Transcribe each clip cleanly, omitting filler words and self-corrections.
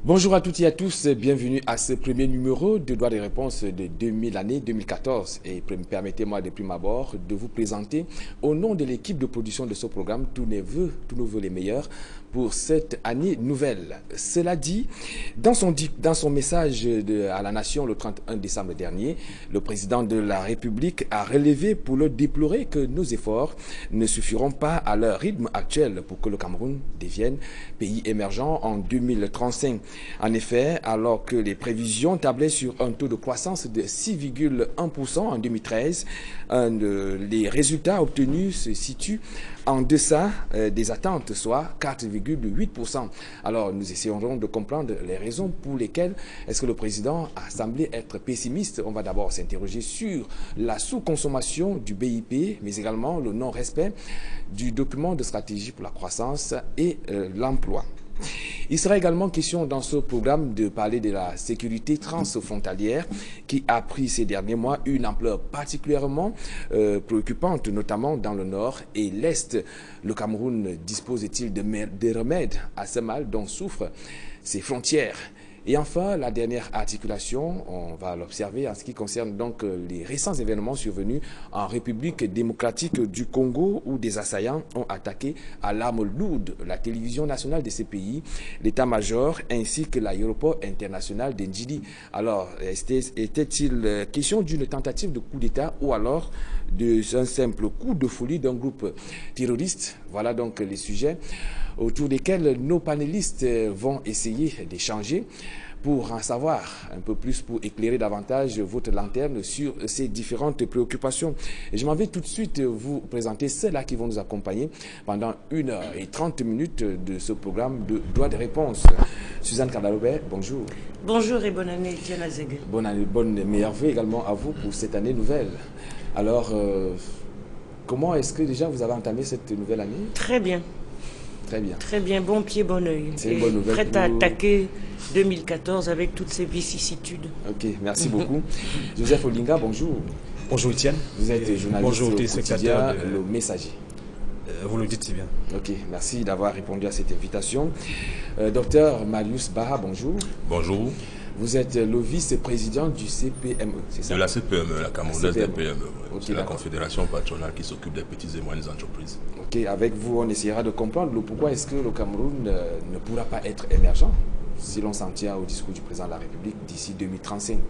Bonjour à toutes et à tous, bienvenue à ce premier numéro de Droit de réponse de l'année 2014. Et permettez-moi de prime abord de vous présenter au nom de l'équipe de production de ce programme tous nos vœux les meilleurs pour cette année nouvelle. Cela dit, dans son message à la nation le 31 décembre dernier, le président de la République a relevé pour le déplorer que nos efforts ne suffiront pas à leur rythme actuel pour que le Cameroun devienne pays émergent en 2035. En effet, alors que les prévisions tablaient sur un taux de croissance de 6,1% en 2013, les résultats obtenus se situent en deçà des attentes, soit 4,8%. Alors, nous essayerons de comprendre les raisons pour lesquelles est-ce que le président a semblé être pessimiste. On va d'abord s'interroger sur la sous-consommation du BIP, mais également le non-respect du document de stratégie pour la croissance et l'emploi. Il sera également question dans ce programme de parler de la sécurité transfrontalière qui a pris ces derniers mois une ampleur particulièrement préoccupante, notamment dans le nord et l'est. Le Cameroun dispose-t-il de remèdes à ce mal dont souffrent ses frontières? Et enfin, la dernière articulation, on va l'observer en ce qui concerne donc les récents événements survenus en République démocratique du Congo où des assaillants ont attaqué à l'arme lourde la télévision nationale de ces pays, l'état-major ainsi que l'aéroport international d'Ndjili. Alors, était-il question d'une tentative de coup d'État ou alors d'un simple coup de folie d'un groupe terroriste? Voilà donc les sujets autour desquels nos panélistes vont essayer d'échanger pour en savoir un peu plus, pour éclairer davantage votre lanterne sur ces différentes préoccupations. Et je m'en vais tout de suite vous présenter ceux-là qui vont nous accompagner pendant 1h30 de ce programme de droit de réponse. Suzanne Kandalobert, bonjour. Bonjour et bonne année, Etienne Azégue. Bonne année, bonne meilleure vœux également à vous pour cette année nouvelle. Alors, comment est-ce que déjà vous avez entamé cette nouvelle année? Très bien. Très bien. Très bien, bon pied, bon oeil. C'est une bonne nouvelle. Prête à attaquer 2014 avec toutes ses vicissitudes. Ok, merci beaucoup. Joseph Olinga, bonjour. Bonjour Etienne. Vous êtes journaliste bonjour, au quotidien Le Messager. Vous le dites si bien. Ok, merci d'avoir répondu à cette invitation. Docteur Marius Baha, bonjour. Bonjour. Vous êtes le vice-président du CPME, c'est ça? De la CPME, la Camerounaise des PME. Okay, c'est la confédération patronale qui s'occupe des petites et moyennes entreprises. Ok, avec vous, on essaiera de comprendre pourquoi est-ce que le Cameroun ne pourra pas être émergent si l'on s'en tient au discours du président de la République d'ici 2035. Il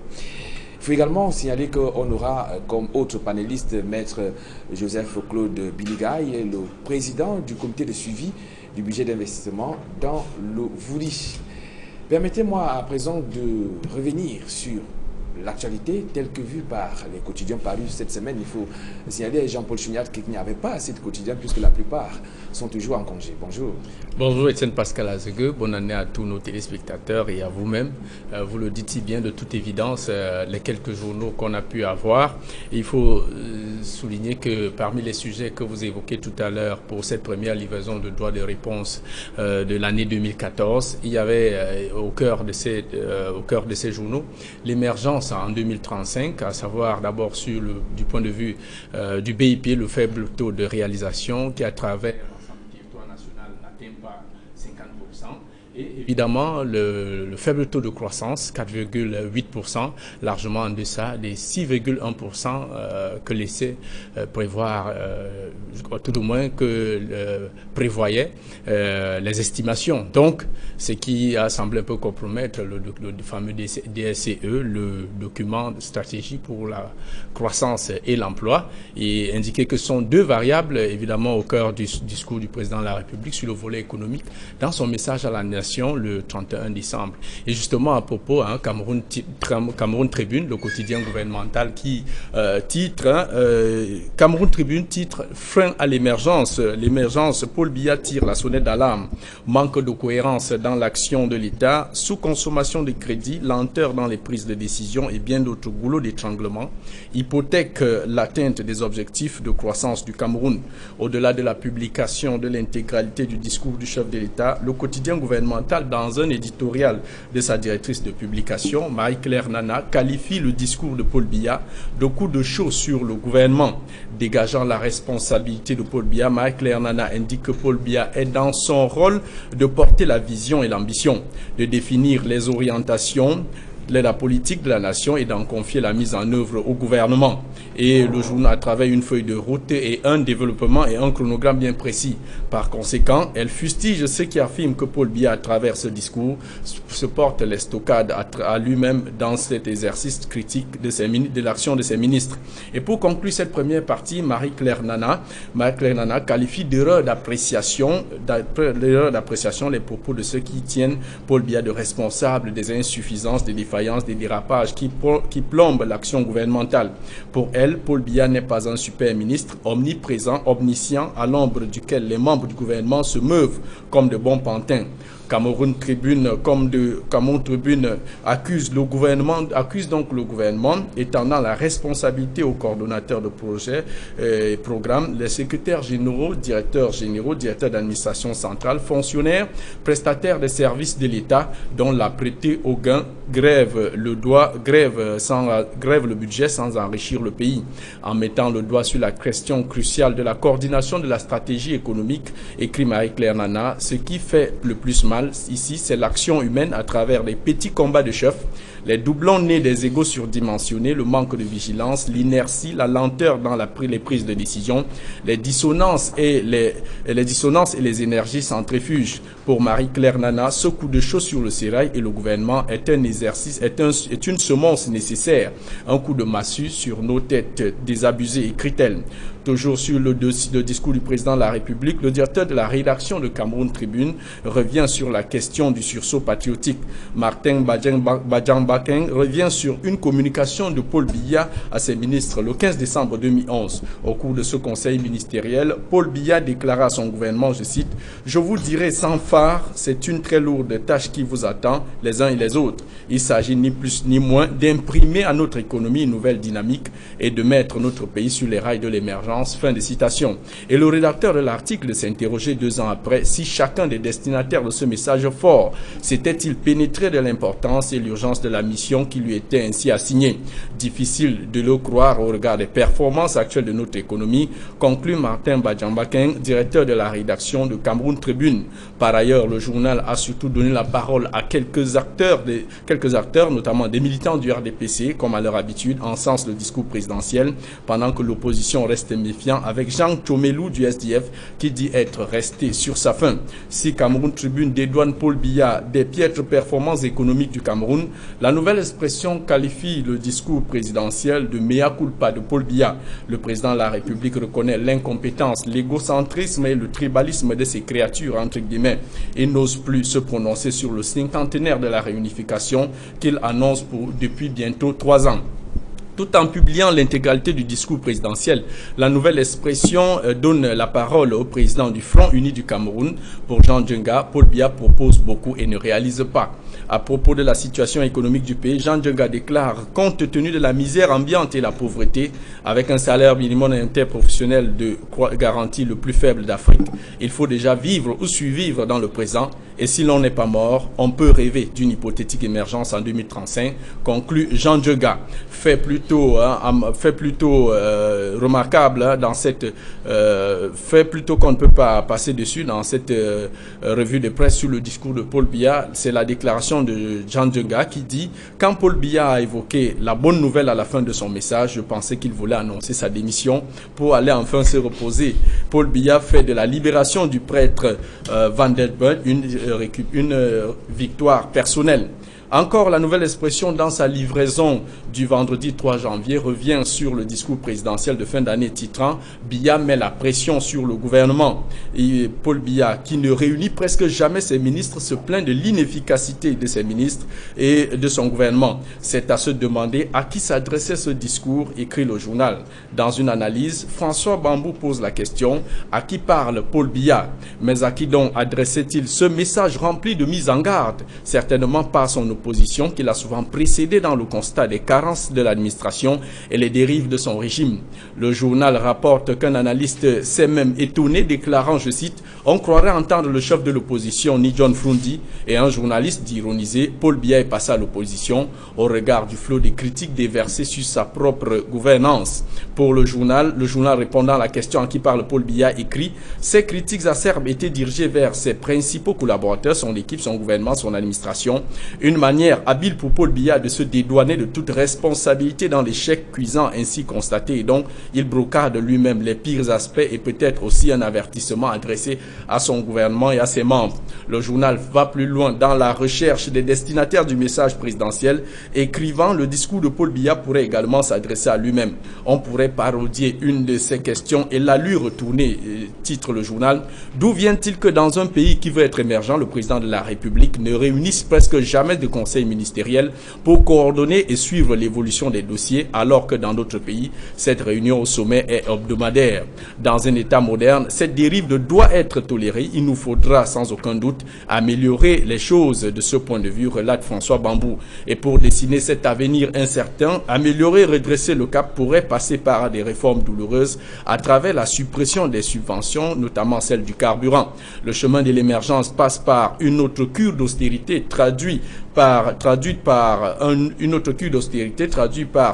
faut également signaler qu'on aura comme autre panéliste Maître Joseph-Claude Biligaï, le président du comité de suivi du budget d'investissement dans le Vouli. Permettez-moi à présent de revenir sur l'actualité telle que vue par les quotidiens parus cette semaine. Il faut signaler à Jean-Paul Chuniat qu'il n'y avait pas assez de quotidiens puisque la plupart sont toujours en congé. Bonjour. Bonjour Etienne Pascal Azégue, bonne année à tous nos téléspectateurs et à vous-même. Vous le dites si bien, de toute évidence, les quelques journaux qu'on a pu avoir. Il faut souligner que parmi les sujets que vous évoquez tout à l'heure pour cette première livraison de droits de réponse de l'année 2014, il y avait au cœur de ces journaux l'émergence en 2035, à savoir d'abord du point de vue du BIP, le faible taux de réalisation qui à travers n'atteint pas 50%. Et évidemment, le faible taux de croissance, 4,8%, largement en deçà des 6,1% que laissait prévoir, je crois tout au moins que prévoyaient les estimations. Donc, ce qui a semblé un peu compromettre le fameux DSCE, le document de stratégie pour la croissance et l'emploi, et indiquer que ce sont deux variables, évidemment, au cœur du discours du président de la République sur le volet économique, dans son message à la nation le 31 décembre. Et justement, à propos, Cameroun Tribune, le quotidien gouvernemental qui titre, Cameroun Tribune titre « Frein à l'émergence ». L'émergence, Paul Biya tire la sonnette d'alarme. Manque de cohérence dans l'action de l'État, sous-consommation de crédits, lenteur dans les prises de décision et bien d'autres goulots d'étranglement hypothèquent l'atteinte des objectifs de croissance du Cameroun. Au-delà de la publication de l'intégralité du discours du chef de l'État, le quotidien gouvernemental gouvernementale. Dans un éditorial de sa directrice de publication, Marie-Claire Nana qualifie le discours de Paul Biya de coup de chaud sur le gouvernement. Dégageant la responsabilité de Paul Biya, Marie-Claire Nana indique que Paul Biya est dans son rôle de porter la vision et l'ambition, de définir les orientations de la politique de la nation et d'en confier la mise en œuvre au gouvernement. Et le journal travaille une feuille de route et un développement et un chronogramme bien précis. Par conséquent, elle fustige ceux qui affirment que Paul Biya, à travers ce discours, se porte l'estocade à lui-même dans cet exercice critique de l'action de ses ministres. Et pour conclure cette première partie, Marie-Claire Nana qualifie d'erreur d'appréciation les propos de ceux qui tiennent Paul Biya de responsable des insuffisances, des défaillances, des dérapages qui plombent l'action gouvernementale. Pour elle, Paul Biya n'est pas un super ministre omniprésent, omniscient, à l'ombre duquel les membres du gouvernement se meuvent comme de bons pantins. Cameroun Tribune accuse donc le gouvernement, étendant la responsabilité aux coordonnateurs de projets et programmes, les secrétaires généraux, directeurs d'administration centrale, fonctionnaires, prestataires des services de l'État dont la prêté au gain grève le budget sans enrichir le pays. En mettant le doigt sur la question cruciale de la coordination de la stratégie économique, écrit Marie-Claire Nana, ce qui fait le plus mal ici, c'est l'action humaine à travers les petits combats de chefs, les doublons nés des égos surdimensionnés, le manque de vigilance, l'inertie, la lenteur dans les prises de décision, les dissonances et les énergies centrifuges. Pour Marie-Claire Nana, ce coup de chaud sur le sérail et le gouvernement est une semence nécessaire, un coup de massue sur nos têtes désabusées, écrit-elle. Toujours sur le discours du président de la République, le directeur de la rédaction de Cameroun Tribune revient sur la question du sursaut patriotique. Martin Badian-Baking revient sur une communication de Paul Biya à ses ministres le 15 décembre 2011. Au cours de ce conseil ministériel, Paul Biya déclara à son gouvernement, je cite, « Je vous dirai sans phare, c'est une très lourde tâche qui vous attend, les uns et les autres. Il s'agit ni plus ni moins d'imprimer à notre économie une nouvelle dynamique et de mettre notre pays sur les rails de l'émergence. » Fin de citation. Et le rédacteur de l'article s'interrogeait 2 ans après si chacun des destinataires de ce message fort s'était-il pénétré de l'importance et l'urgence de la mission qui lui était ainsi assignée. Difficile de le croire au regard des performances actuelles de notre économie, conclut Martin Badian-Baking, directeur de la rédaction de Cameroun Tribune. Par ailleurs, le journal a surtout donné la parole à quelques acteurs, notamment des militants du RDPC, comme à leur habitude, encensent le discours présidentiel, pendant que l'opposition reste méfiant, avec Jean Tchomelou du SDF qui dit être resté sur sa faim. Si Cameroun Tribune dédouane Paul Biya des piètres performances économiques du Cameroun, la nouvelle expression qualifie le discours présidentiel de mea culpa de Paul Biya. Le président de la République reconnaît l'incompétence, l'égocentrisme et le tribalisme de ses créatures, entre guillemets, et n'ose plus se prononcer sur le cinquantenaire de la réunification qu'il annonce depuis bientôt 3 ans. Tout en publiant l'intégralité du discours présidentiel, la nouvelle expression donne la parole au président du Front Uni du Cameroun. Pour Jean Djenga, Paul Biya propose beaucoup et ne réalise pas. À propos de la situation économique du pays, Jean Djenga déclare, compte tenu de la misère ambiante et la pauvreté, avec un salaire minimum interprofessionnel de garantie le plus faible d'Afrique, il faut déjà vivre ou survivre dans le présent. Et si l'on n'est pas mort, on peut rêver d'une hypothétique émergence en 2035, conclut Jean Djenga. Fait plutôt remarquable dans cette fait plutôt qu'on ne peut pas passer dessus dans cette revue de presse sur le discours de Paul Biya, c'est la déclaration de Jean Djenga qui dit « Quand Paul Biya a évoqué la bonne nouvelle à la fin de son message, je pensais qu'il voulait annoncer sa démission pour aller enfin se reposer. Paul Biya fait de la libération du prêtre Van der Belt une victoire personnelle. » Encore, la nouvelle expression dans sa livraison du vendredi 3 janvier revient sur le discours présidentiel de fin d'année titrant « Biya met la pression sur le gouvernement ». Et Paul Biya, qui ne réunit presque jamais ses ministres, se plaint de l'inefficacité de ses ministres et de son gouvernement. C'est à se demander à qui s'adressait ce discours, écrit le journal. Dans une analyse, François Bambou pose la question « À qui parle Paul Biya ?» Mais à qui donc adressait-il ce message rempli de mise en garde? Certainement pas à son opposition l'opposition qu'il a souvent précédé dans le constat des carences de l'administration et les dérives de son régime. Le journal rapporte qu'un analyste s'est même étonné, déclarant, je cite, « On croirait entendre le chef de l'opposition, ni John Frundi, et un journaliste d'ironiser, Paul Biya est passé à l'opposition au regard du flot des critiques déversées sur sa propre gouvernance. » Pour le journal répondant à la question à qui parle Paul Biya écrit « Ces critiques acerbes étaient dirigées vers ses principaux collaborateurs, son équipe, son gouvernement, son administration. Une manière habile pour Paul Biya de se dédouaner de toute responsabilité dans l'échec cuisant ainsi constaté. Et donc, il brocade lui-même les pires aspects et peut-être aussi un avertissement adressé à son gouvernement et à ses membres. » Le journal va plus loin dans la recherche des destinataires du message présidentiel, écrivant « Le discours de Paul Biya pourrait également s'adresser à lui-même. On pourrait parodier une de ses questions et la lui retourner », titre le journal. « D'où vient-il que dans un pays qui veut être émergent, le président de la République ne réunisse presque jamais de conseil ministériel pour coordonner et suivre l'évolution des dossiers, alors que dans d'autres pays, cette réunion au sommet est hebdomadaire. Dans un État moderne, cette dérive doit être tolérée. Il nous faudra sans aucun doute améliorer les choses de ce point de vue, relate François Bambou. Et pour dessiner cet avenir incertain, améliorer, redresser le cap pourrait passer par des réformes douloureuses à travers la suppression des subventions, notamment celle du carburant. Le chemin de l'émergence passe par une autre cure d'austérité traduite par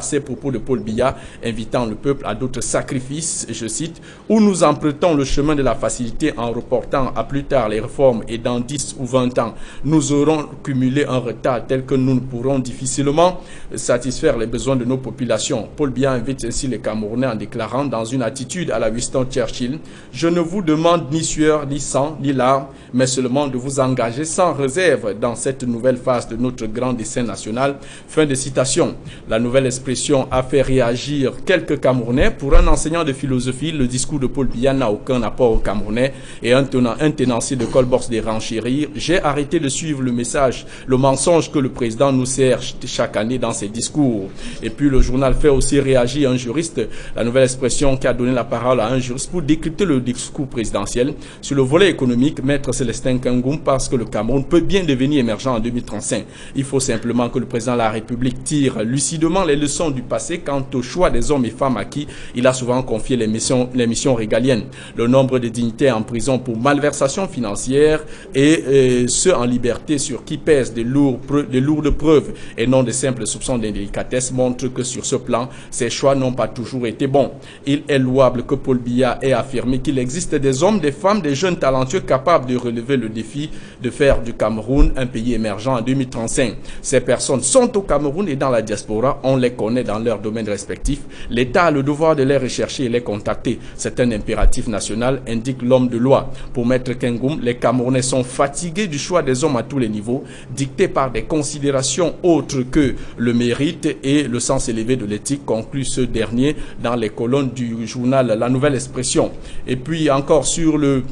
ces propos de Paul Biya, invitant le peuple à d'autres sacrifices, je cite, « où nous empruntons le chemin de la facilité en reportant à plus tard les réformes et dans 10 ou 20 ans, nous aurons cumulé un retard tel que nous ne pourrons difficilement satisfaire les besoins de nos populations. » Paul Biya invite ainsi les Camerounais en déclarant dans une attitude à la Winston Churchill, « Je ne vous demande ni sueur, ni sang, ni larmes, mais seulement de vous engager sans réserve dans cette nouvelle phase de notre grand dessein national. » Fin de citation. La nouvelle expression a fait réagir quelques Camerounais. Pour un enseignant de philosophie, le discours de Paul Biya n'a aucun apport aux Camerounais et un tenancier de Colbox des renchérir. J'ai arrêté de suivre le mensonge que le président nous sert chaque année dans ses discours. Et puis le journal fait aussi réagir un juriste, la nouvelle expression qui a donné la parole à un juriste pour décrypter le discours présidentiel. Sur le volet économique, Maître Célestin Kangoum pense que le Cameroun peut bien devenir émergent en 2035. Il faut simplement que le président de la République tire lucidement les leçons du passé quant au choix des hommes et femmes à qui il a souvent confié les missions régaliennes. Le nombre de dignitaires en prison pour malversation financière et ceux en liberté sur qui pèsent des lourdes preuves et non des simples soupçons d'indélicatesse montrent que sur ce plan, ces choix n'ont pas toujours été bons. Il est louable que Paul Biya ait affirmé qu'il existe des hommes, des femmes, des jeunes talentueux capables de relever le défi de faire du Cameroun un pays émergent en 2035. Ces personnes sont au Cameroun et dans la diaspora, on les connaît dans leurs domaines respectifs. L'État a le devoir de les rechercher et les contacter. C'est un impératif national, indique l'homme de loi. Pour Maître Kangoum, les Camerounais sont fatigués du choix des hommes à tous les niveaux, dictés par des considérations autres que le mérite et le sens élevé de l'éthique, conclut ce dernier dans les colonnes du journal La Nouvelle Expression. Et puis encore sur le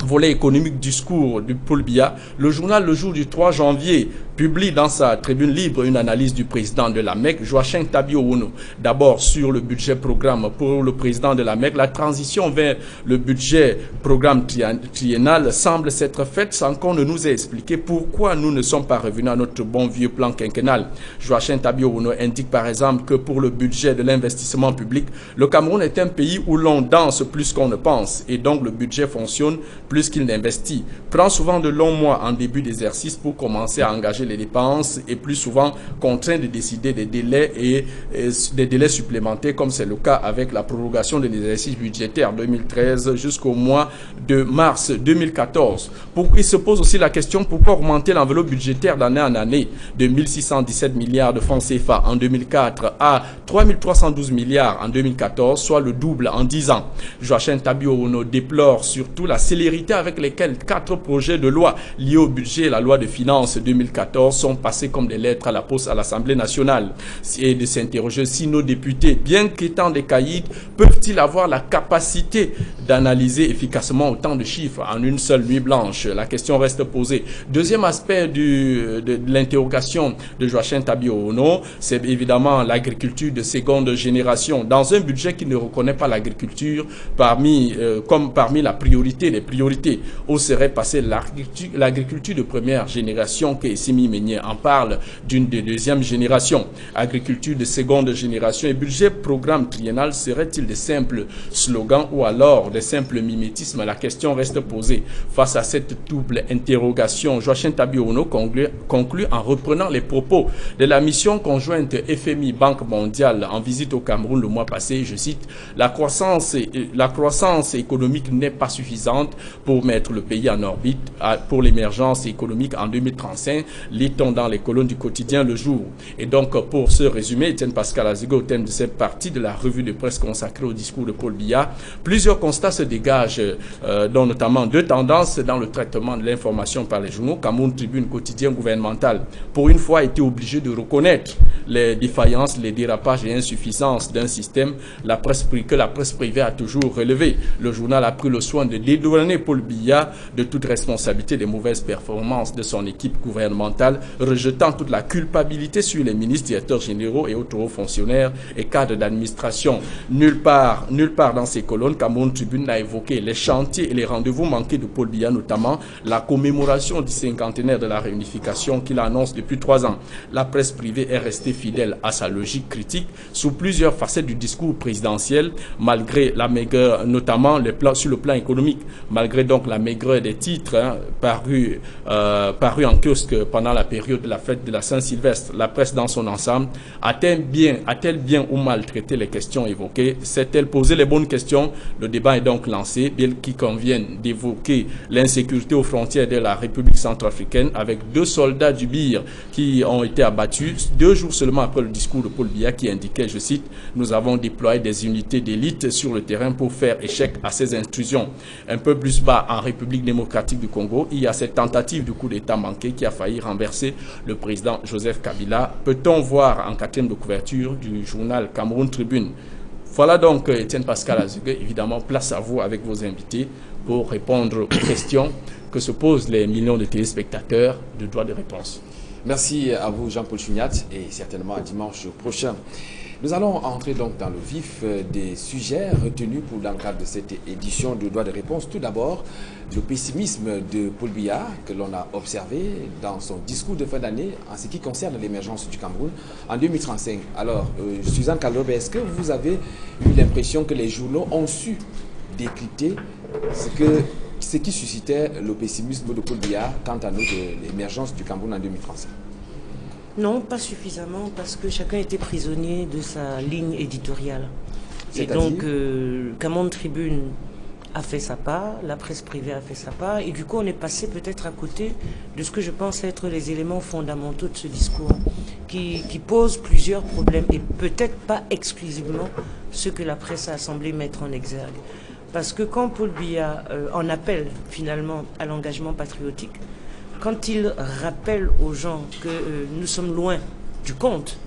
volet économique du discours de Paul Biya, le journal Le Jour du 3 janvier publie dans sa tribune libre une analyse du président de la MEC, Joachim Tabi-Owono. D'abord sur le budget programme pour le président de la MEC, la transition vers le budget programme triennal semble s'être faite sans qu'on ne nous ait expliqué pourquoi nous ne sommes pas revenus à notre bon vieux plan quinquennal. Joachim Tabi-Owono indique par exemple que pour le budget de l'investissement public, le Cameroun est un pays où l'on danse plus qu'on ne pense et donc le budget fonctionne plus qu'il n'investit. Prend souvent de longs mois en début d'exercice pour commencer à engager les dépenses et plus souvent contraint de décider des délais et des délais supplémentaires comme c'est le cas avec la prorogation de l'exercice budgétaire 2013 jusqu'au mois de mars 2014. Il se pose aussi la question pourquoi augmenter l'enveloppe budgétaire d'année en année de 1617 milliards de francs CFA en 2004 à 3312 milliards en 2014, soit le double en 10 ans. Joachim Tabi-Owono déplore surtout la célérité avec lesquelles 4 projets de loi liés au budget et la loi de finances 2014 sont passés comme des lettres à la poste à l'Assemblée nationale. Et de s'interroger si nos députés, bien qu'étant des caïds, peuvent-ils avoir la capacité d'analyser efficacement autant de chiffres en une seule nuit blanche? La question reste posée. Deuxième aspect de l'interrogation de Joachim Tabi-Owono, c'est évidemment l'agriculture de seconde génération. Dans un budget qui ne reconnaît pas l'agriculture parmi la priorité des priorités, où serait passée l'agriculture de première génération qui est similaire Simi Meignet en parle d'une de deuxième génération. Agriculture de seconde génération et budget programme triennal serait-il des simples slogans ou alors des simples mimétismes? La question reste posée. Face à cette double interrogation, Joachim Tabi-Ono conclut en reprenant les propos de la mission conjointe FMI Banque mondiale en visite au Cameroun le mois passé. Je cite: la croissance économique n'est pas suffisante pour mettre le pays en orbite pour l'émergence économique en 2035, lit-on dans les colonnes du quotidien Le Jour. Et donc, pour ce résumé, Étienne Pascal Azégué, au thème de cette partie de la revue de presse consacrée au discours de Paul Biya, plusieurs constats se dégagent, dont notamment deux tendances dans le traitement de l'information par les journaux. Cameroun Tribune, quotidien gouvernemental, pour une fois, a été obligé de reconnaître les défaillances, les dérapages et insuffisances d'un système que la presse privée a toujours relevé. Le journal a pris le soin de dédouaner Paul Biya de toute responsabilité des mauvaises performances de son équipe gouvernementale, rejetant toute la culpabilité sur les ministres, directeurs généraux et autres hauts fonctionnaires et cadres d'administration. Nulle part dans ces colonnes, Cameroun Tribune n'a évoqué les chantiers et les rendez-vous manqués de Paul Biya, notamment la commémoration du cinquantenaire de la réunification qu'il annonce depuis 3 ans. La presse privée est restée fidèle à sa logique critique sous plusieurs facettes du discours présidentiel, malgré la maigreur, notamment sur le plan économique, malgré donc la maigreur des titres parus en kiosque pendant la période de la fête de la Saint-Sylvestre. La presse dans son ensemble a-t-elle bien ou mal traité les questions évoquées? S'est-elle posé les bonnes questions? Le débat est donc lancé, bien qu'il convienne d'évoquer l'insécurité aux frontières de la République centrafricaine avec 2 soldats du BIR qui ont été abattus 2 jours seulement après le discours de Paul Biya qui indiquait, je cite: nous avons déployé des unités d'élite sur le terrain pour faire échec à ces intrusions. Un peu plus bas, en République démocratique du Congo, il y a cette tentative de coup d'État manqué qui a failli renverser le président Joseph Kabila. Peut-on voir en 4e de couverture du journal Cameroun Tribune? Voilà donc Étienne Pascal Azégué. Évidemment, place à vous avec vos invités pour répondre aux questions que se posent les millions de téléspectateurs de droit de réponse. Merci à vous, Jean-Paul Chuniat, et certainement à dimanche prochain. Nous allons entrer donc dans le vif des sujets retenus dans le cadre de cette édition de droit de réponse. Tout d'abord, le pessimisme de Paul Biya que l'on a observé dans son discours de fin d'année en ce qui concerne l'émergence du Cameroun en 2035. Alors, Suzanne Kalobe, est-ce que vous avez eu l'impression que les journaux ont su décrypter ce qui suscitait le pessimisme de Paul Biya quant à l'émergence du Cameroun en 2035? Non, pas suffisamment, parce que chacun était prisonnier de sa ligne éditoriale. Et donc, Cameroun Tribune a fait sa part, la presse privée a fait sa part, et du coup, on est passé peut-être à côté de ce que je pense être les éléments fondamentaux de ce discours, qui pose plusieurs problèmes, et peut-être pas exclusivement ce que la presse a semblé mettre en exergue. Parce que quand Paul Biya en appelle finalement à l'engagement patriotique, quand il rappelle aux gens que nous sommes loin du compte,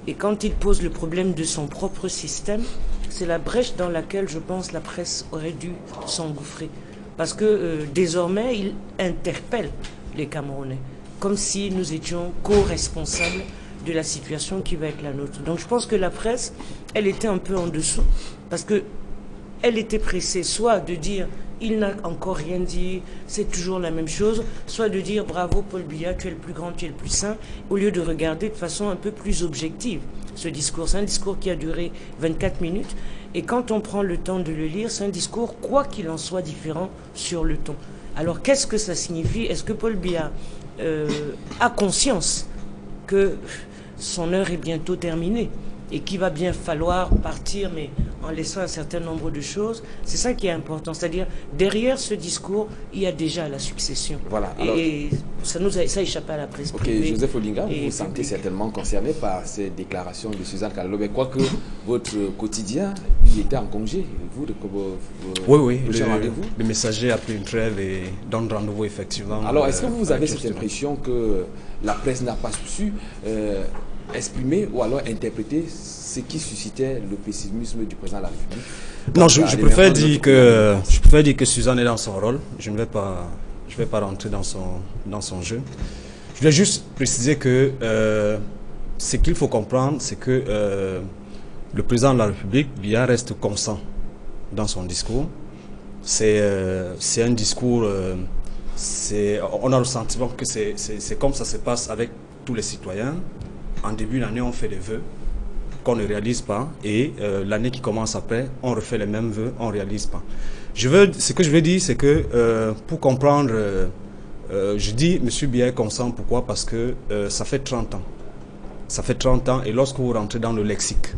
et quand il pose le problème de son propre système, c'est la brèche dans laquelle je pense la presse aurait dû s'engouffrer. Parce que désormais, il interpelle les Camerounais, comme si nous étions co-responsables de la situation qui va être la nôtre. Donc je pense que la presse, elle était un peu en dessous, parce que elle était pressée soit de dire il n'a encore rien dit, c'est toujours la même chose, soit de dire bravo Paul Biya, tu es le plus grand, tu es le plus saint, au lieu de regarder de façon un peu plus objective ce discours. C'est un discours qui a duré 24 minutes et quand on prend le temps de le lire, c'est un discours, quoi qu'il en soit, différent sur le ton. Alors qu'est-ce que ça signifie? Est-ce que Paul Biya a conscience que son heure est bientôt terminée et qu'il va bien falloir partir, mais en laissant un certain nombre de choses? C'est ça qui est important. C'est-à-dire, derrière ce discours, il y a déjà la succession. Voilà. Alors, et ça échappe à la presse privée. Joseph Olinga, vous vous sentez certainement concerné par ces déclarations de Suzanne Kalobe. Quoique votre quotidien, il était en congé. Vous, oui. Le messager a pris une trêve et donne rendez-vous effectivement. Alors, est-ce que vous avez cette impression que la presse n'a pas su exprimer ou alors interpréter ce qui suscitait le pessimisme du président de la République? Non, je préfère dire que Suzanne est dans son rôle. Je ne vais pas rentrer dans son jeu. Je voulais juste préciser que ce qu'il faut comprendre, c'est que le président de la République, Biya, reste constant dans son discours. C'est un discours on a le sentiment que c'est comme ça se passe avec tous les citoyens. En début d'année, on fait des vœux qu'on ne réalise pas, et l'année qui commence après, on refait les mêmes vœux, on ne réalise pas. Ce que je veux dire, c'est que pour comprendre, je dis M. Biya est consent, pourquoi? Parce que ça fait 30 ans. Ça fait 30 ans, et lorsque vous rentrez dans le lexique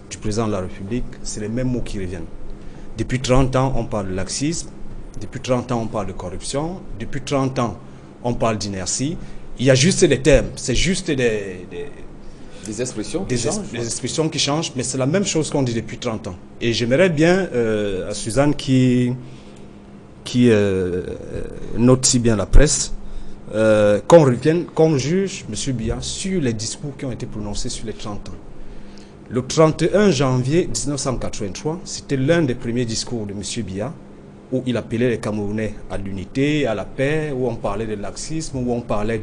du président de la République, c'est les mêmes mots qui reviennent. Depuis 30 ans, on parle de laxisme. Depuis 30 ans, on parle de corruption. Depuis 30 ans, on parle d'inertie. Il y a juste des termes. C'est juste des expressions des expressions qui changent, mais c'est la même chose qu'on dit depuis 30 ans. Et j'aimerais bien à Suzanne qui note si bien la presse, qu'on revienne, qu'on juge M. Biya sur les discours qui ont été prononcés sur les 30 ans. Le 31 janvier 1983, c'était l'un des premiers discours de M. Biya, où il appelait les Camerounais à l'unité, à la paix, où on parlait de laxisme, où on parlait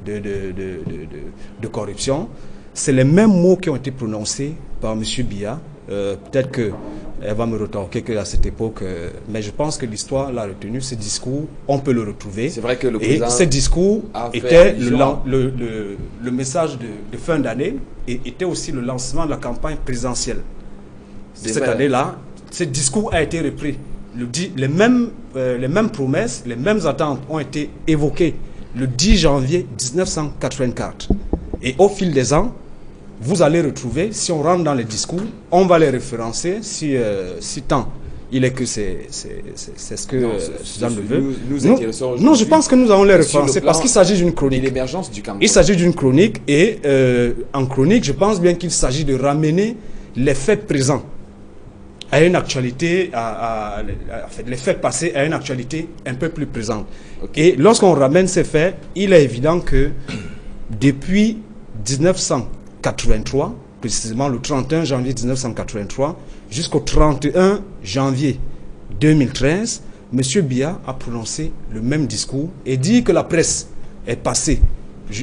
de corruption. C'est les mêmes mots qui ont été prononcés par M. Biya. Peut-être qu'elle va me retorquer qu'à cette époque, mais je pense que l'histoire l'a retenu. Ce discours, on peut le retrouver. C'est vrai que le président... Et ce discours était le message de fin d'année, et était aussi le lancement de la campagne présidentielle. Cette année-là, ce discours a été repris. Les mêmes promesses, les mêmes attentes ont été évoquées le 10 janvier 1984. Et au fil des ans, vous allez retrouver, si on rentre dans les discours, on va les référencer si tant il est que c'est ce que Suzanne le veut. Non, je pense que nous allons les référencer parce qu'il s'agit d'une chronique. L'émergence du Cameroun. Il s'agit d'une chronique, et en chronique, je pense bien qu'il s'agit de ramener les faits présents à une actualité, les faits passés à une actualité un peu plus présente. Okay. Et lorsqu'on ramène ces faits, il est évident que depuis 1983, précisément le 31 janvier 1983, jusqu'au 31 janvier 2013, M. Biya a prononcé le même discours et dit que la presse est passée.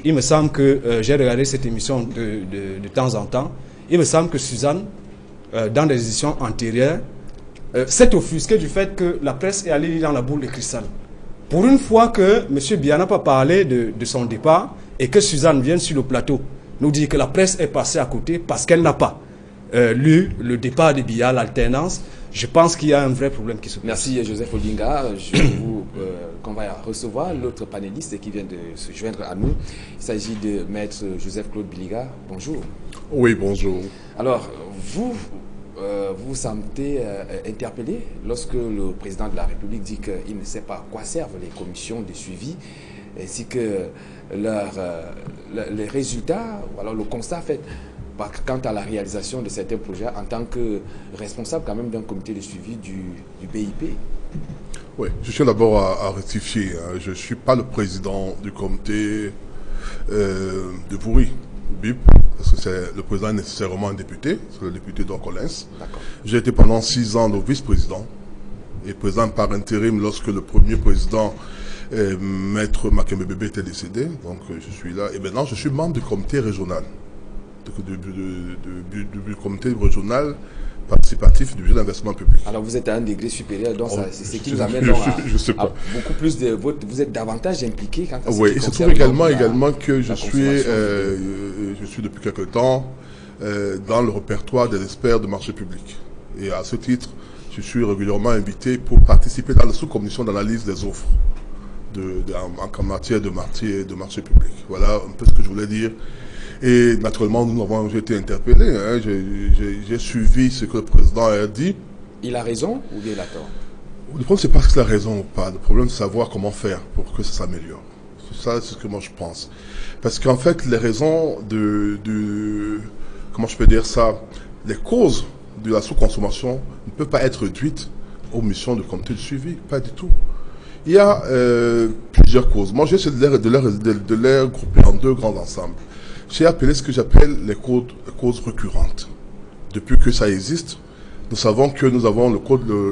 Il me semble que j'ai regardé cette émission de temps en temps. Il me semble que Suzanne, dans des éditions antérieures, s'est offusquée du fait que la presse est allée lire dans la boule de cristal. Pour une fois que M. Biya n'a pas parlé de son départ, et que Suzanne vienne sur le plateau nous dire que la presse est passée à côté parce qu'elle n'a pas lu le départ de Biya, l'alternance, je pense qu'il y a un vrai problème qui se pose. Merci Joseph Odinga. Qu'on va recevoir l'autre panéliste qui vient de se joindre à nous. Il s'agit de maître Joseph-Claude Biliga. Bonjour. Oui, bonjour. Alors, vous vous sentez interpellé lorsque le président de la République dit qu'il ne sait pas à quoi servent les commissions de suivi, ainsi que les résultats, ou alors le constat fait quant à la réalisation de certains projets en tant que responsable quand même d'un comité de suivi du BIP? Oui, je tiens d'abord à rectifier. Je ne suis pas le président du comité de Bouri, BIP, parce que le président est nécessairement un député, c'est le député d'Orcolens. J'ai été pendant 6 ans le vice-président et président par intérim lorsque le premier président, Maître Makembe Bébé, était décédé. Donc je suis là et maintenant je suis membre du comité régional, du comité régional participatif du budget d'investissement public. Alors vous êtes à un degré supérieur, donc c'est ce qui nous amène à beaucoup plus de votes. Vous êtes davantage impliqué quand oui, il se trouve également que je suis depuis quelque temps dans le répertoire des experts de marché public. Et à ce titre, je suis régulièrement invité pour participer dans la sous-commission d'analyse des offres en matière de marché public. Voilà un peu ce que je voulais dire. Et naturellement, nous avons été interpellés. J'ai suivi ce que le président a dit. Il a raison ou il a tort? Le problème, c'est pas qu'il a raison ou pas. Le problème, c'est de savoir comment faire pour que ça s'améliore. Ça, c'est ce que moi je pense. Parce qu'en fait, les raisons comment je peux dire ça, les causes de la sous-consommation ne peuvent pas être réduites aux missions de comité de suivi. Pas du tout. Il y a plusieurs causes. Moi, j'ai essayé de les regrouper en 2 grands ensembles. J'ai appelé ce que j'appelle les causes récurrentes. Depuis que ça existe, nous savons que nous avons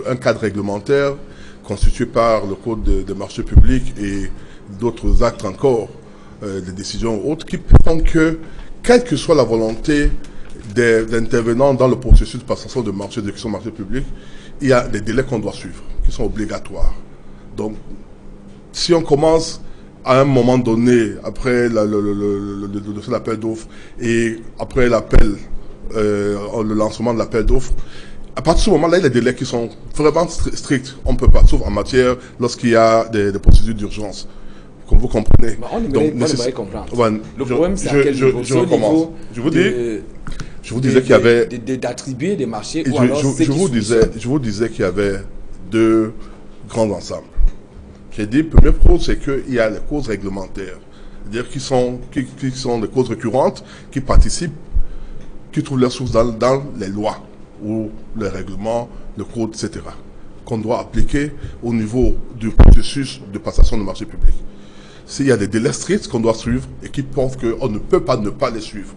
un cadre réglementaire constitué par le code des marchés publics et d'autres actes encore, des décisions autres, qui font que, quelle que soit la volonté d'intervenants dans le processus de passation de marché, d'exécution de marché public, il y a des délais qu'on doit suivre, qui sont obligatoires. Donc, si on commence à un moment donné, après l'appel d'offres et après le lancement de l'appel d'offres, à partir de ce moment-là, il y a des délais qui sont vraiment stricts. On ne peut pas, sauf en matière, lorsqu'il y a des procédures d'urgence. Comme vous comprenez. Bah, on aimerait comprendre. Ouais, le problème, c'est à quel niveau? Je recommence. Je vous disais qu'il y avait... D'attribuer des marchés ou je, alors je vous disais qu'il y avait deux grands ensembles. J'ai dit, première cause, c'est qu'il y a les causes réglementaires. C'est-à-dire qui sont des causes récurrentes, qui participent, qui trouvent leur source dans les lois ou les règlements, le code, etc. Qu'on doit appliquer au niveau du processus de passation de marché public. S'il y a des délais stricts qu'on doit suivre et qui pensent qu'on ne peut pas ne pas les suivre.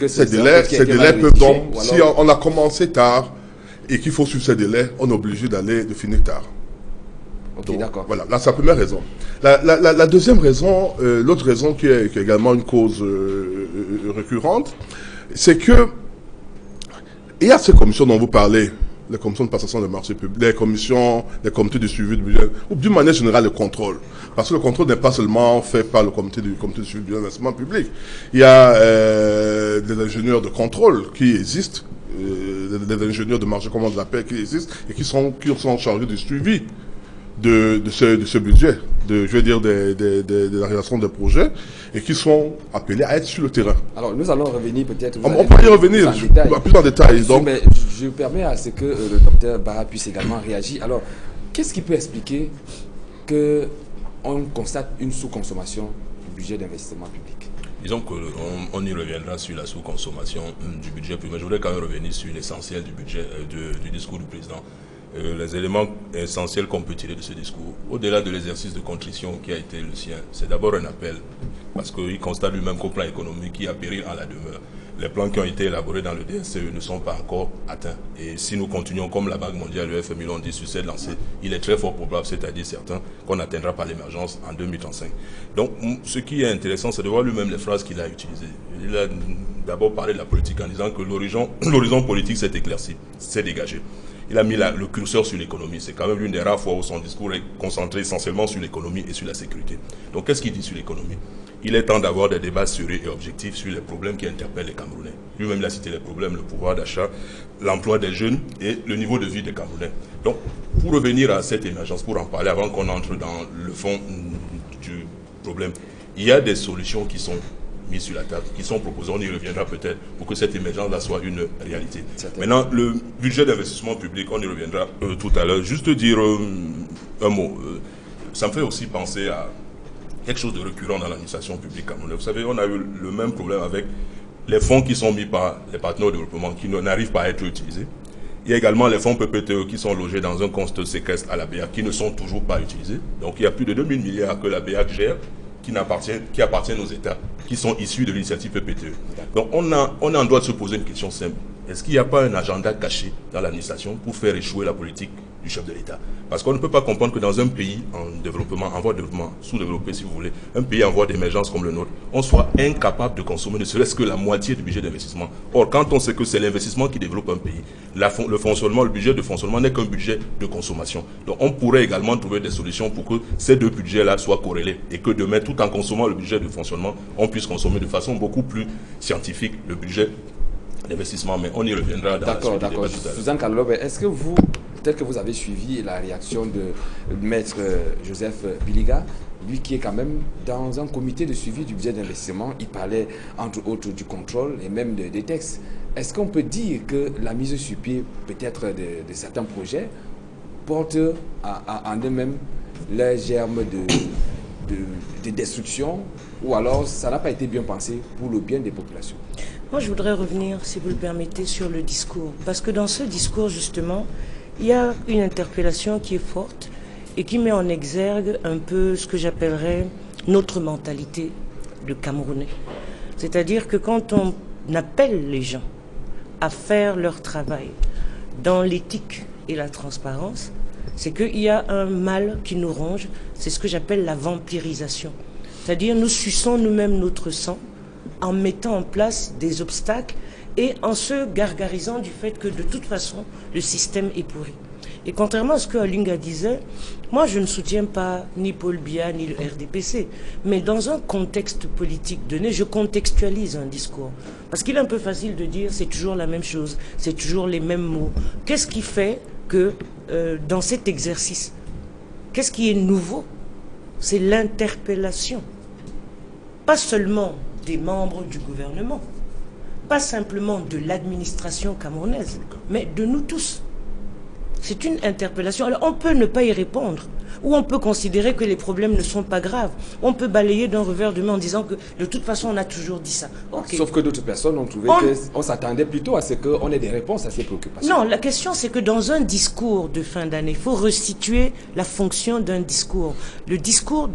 Ces délais peuvent donc, si on a commencé tard et qu'il faut suivre ces délais, on est obligé de finir tard. Ok, d'accord. Voilà, là c'est la première raison. La deuxième raison, l'autre raison qui est également une cause récurrente, c'est que il y a ces commissions dont vous parlez, les commissions de passation de marché public, les comités de suivi du budget, ou d'une manière générale le contrôle. Parce que le contrôle n'est pas seulement fait par le comité de suivi du investissement public. Il y a des ingénieurs de contrôle qui existent, des ingénieurs de marché, comment on les appelle, qui existent, et qui sont chargés du suivi de ce budget, de la réalisation des projets, et qui sont appelés à être sur le terrain. Alors, nous allons revenir peut-être... On peut y revenir plus en détail. Donc. Mais je permets à ce que le docteur Barra puisse également réagir. Alors, qu'est-ce qui peut expliquer qu'on constate une sous-consommation du budget d'investissement public? Disons qu'on y reviendra sur la sous-consommation du budget public. Mais je voudrais quand même revenir sur l'essentiel du budget, du discours du président. Les éléments essentiels qu'on peut tirer de ce discours, au-delà de l'exercice de contrition qui a été le sien, c'est d'abord un appel, parce qu'il constate lui-même qu'au plan économique, il y a péril en la demeure. Les plans qui ont été élaborés dans le DSCE ne sont pas encore atteints. Et si nous continuons comme la Banque mondiale, le FMI l'ont dit sur cette lancée, il est très fort probable, c'est-à-dire certain, qu'on n'atteindra pas l'émergence en 2035. Donc, ce qui est intéressant, c'est de voir lui-même les phrases qu'il a utilisées. Il a d'abord parlé de la politique en disant que l'horizon politique s'est éclairci, s'est dégagé. Il a mis le curseur sur l'économie. C'est quand même l'une des rares fois où son discours est concentré essentiellement sur l'économie et sur la sécurité. Donc, qu'est-ce qu'il dit sur l'économie? Il est temps d'avoir des débats sérieux et objectifs sur les problèmes qui interpellent les Camerounais. Lui-même, il a cité les problèmes, le pouvoir d'achat, l'emploi des jeunes et le niveau de vie des Camerounais. Donc, pour revenir à cette émergence, pour en parler avant qu'on entre dans le fond du problème, il y a des solutions qui sont mises sur la table, qui sont proposées, on y reviendra peut-être, pour que cette émergence-là soit une réalité. Maintenant, le budget d'investissement public, on y reviendra tout à l'heure. Juste dire un mot. Ça me fait aussi penser à quelque chose de récurrent dans l'administration publique camerounaise. Vous savez, on a eu le même problème avec les fonds qui sont mis par les partenaires de développement, qui n'arrivent pas à être utilisés. Il y a également les fonds PPTE qui sont logés dans un compte séquestre à la BEAC, qui ne sont toujours pas utilisés. Donc il y a plus de 2000 milliards que la BEAC gère, qui appartiennent aux États, qui sont issus de l'initiative PPTE. Donc on est en droit de se poser une question simple. Est-ce qu'il n'y a pas un agenda caché dans l'administration pour faire échouer la politique du chef de l'État? Parce qu'on ne peut pas comprendre que dans un pays en développement, en voie de développement, sous-développé si vous voulez, un pays en voie d'émergence comme le nôtre, on soit incapable de consommer ne serait-ce que la moitié du budget d'investissement. Or, quand on sait que c'est l'investissement qui développe un pays, le budget de fonctionnement n'est qu'un budget de consommation. Donc on pourrait également trouver des solutions pour que ces deux budgets-là soient corrélés et que demain, tout en consommant le budget de fonctionnement, on puisse consommer de façon beaucoup plus scientifique le budget d'investissement, mais on y reviendra dans la suite du débat tout à l'heure. Suzanne Kalolobe, est-ce que vous, peut-être que vous avez suivi la réaction de maître Joseph Biliga, lui qui est quand même dans un comité de suivi du budget d'investissement, il parlait entre autres du contrôle et même des textes. Est-ce qu'on peut dire que la mise sur pied peut-être de certains projets porte en eux-mêmes les germes de destruction, ou alors ça n'a pas été bien pensé pour le bien des populations? Moi, je voudrais revenir, si vous le permettez, sur le discours. Parce que dans ce discours, justement, il y a une interpellation qui est forte et qui met en exergue un peu ce que j'appellerais notre mentalité de Camerounais. C'est-à-dire que quand on appelle les gens à faire leur travail dans l'éthique et la transparence, c'est qu'il y a un mal qui nous ronge, c'est ce que j'appelle la vampirisation. C'est-à-dire nous suçons nous-mêmes notre sang en mettant en place des obstacles et en se gargarisant du fait que de toute façon le système est pourri. Et contrairement à ce que Alinga disait, moi je ne soutiens pas ni Paul Biya ni le RDPC. Mais dans un contexte politique donné, je contextualise un discours. Parce qu'il est un peu facile de dire c'est toujours la même chose, c'est toujours les mêmes mots. Qu'est-ce qui fait que dans cet exercice, qu'est-ce qui est nouveau? C'est l'interpellation. Pas seulement des membres du gouvernement, pas simplement de l'administration camerounaise, mais de nous tous. C'est une interpellation. Alors on peut ne pas y répondre, ou on peut considérer que les problèmes ne sont pas graves. On peut balayer d'un revers de main en disant que de toute façon on a toujours dit ça. Okay. Sauf que d'autres personnes ont trouvé qu'on s'attendait plutôt à ce qu'on ait des réponses à ces préoccupations. Non, la question c'est que dans un discours de fin d'année, il faut restituer la fonction d'un discours. Le discours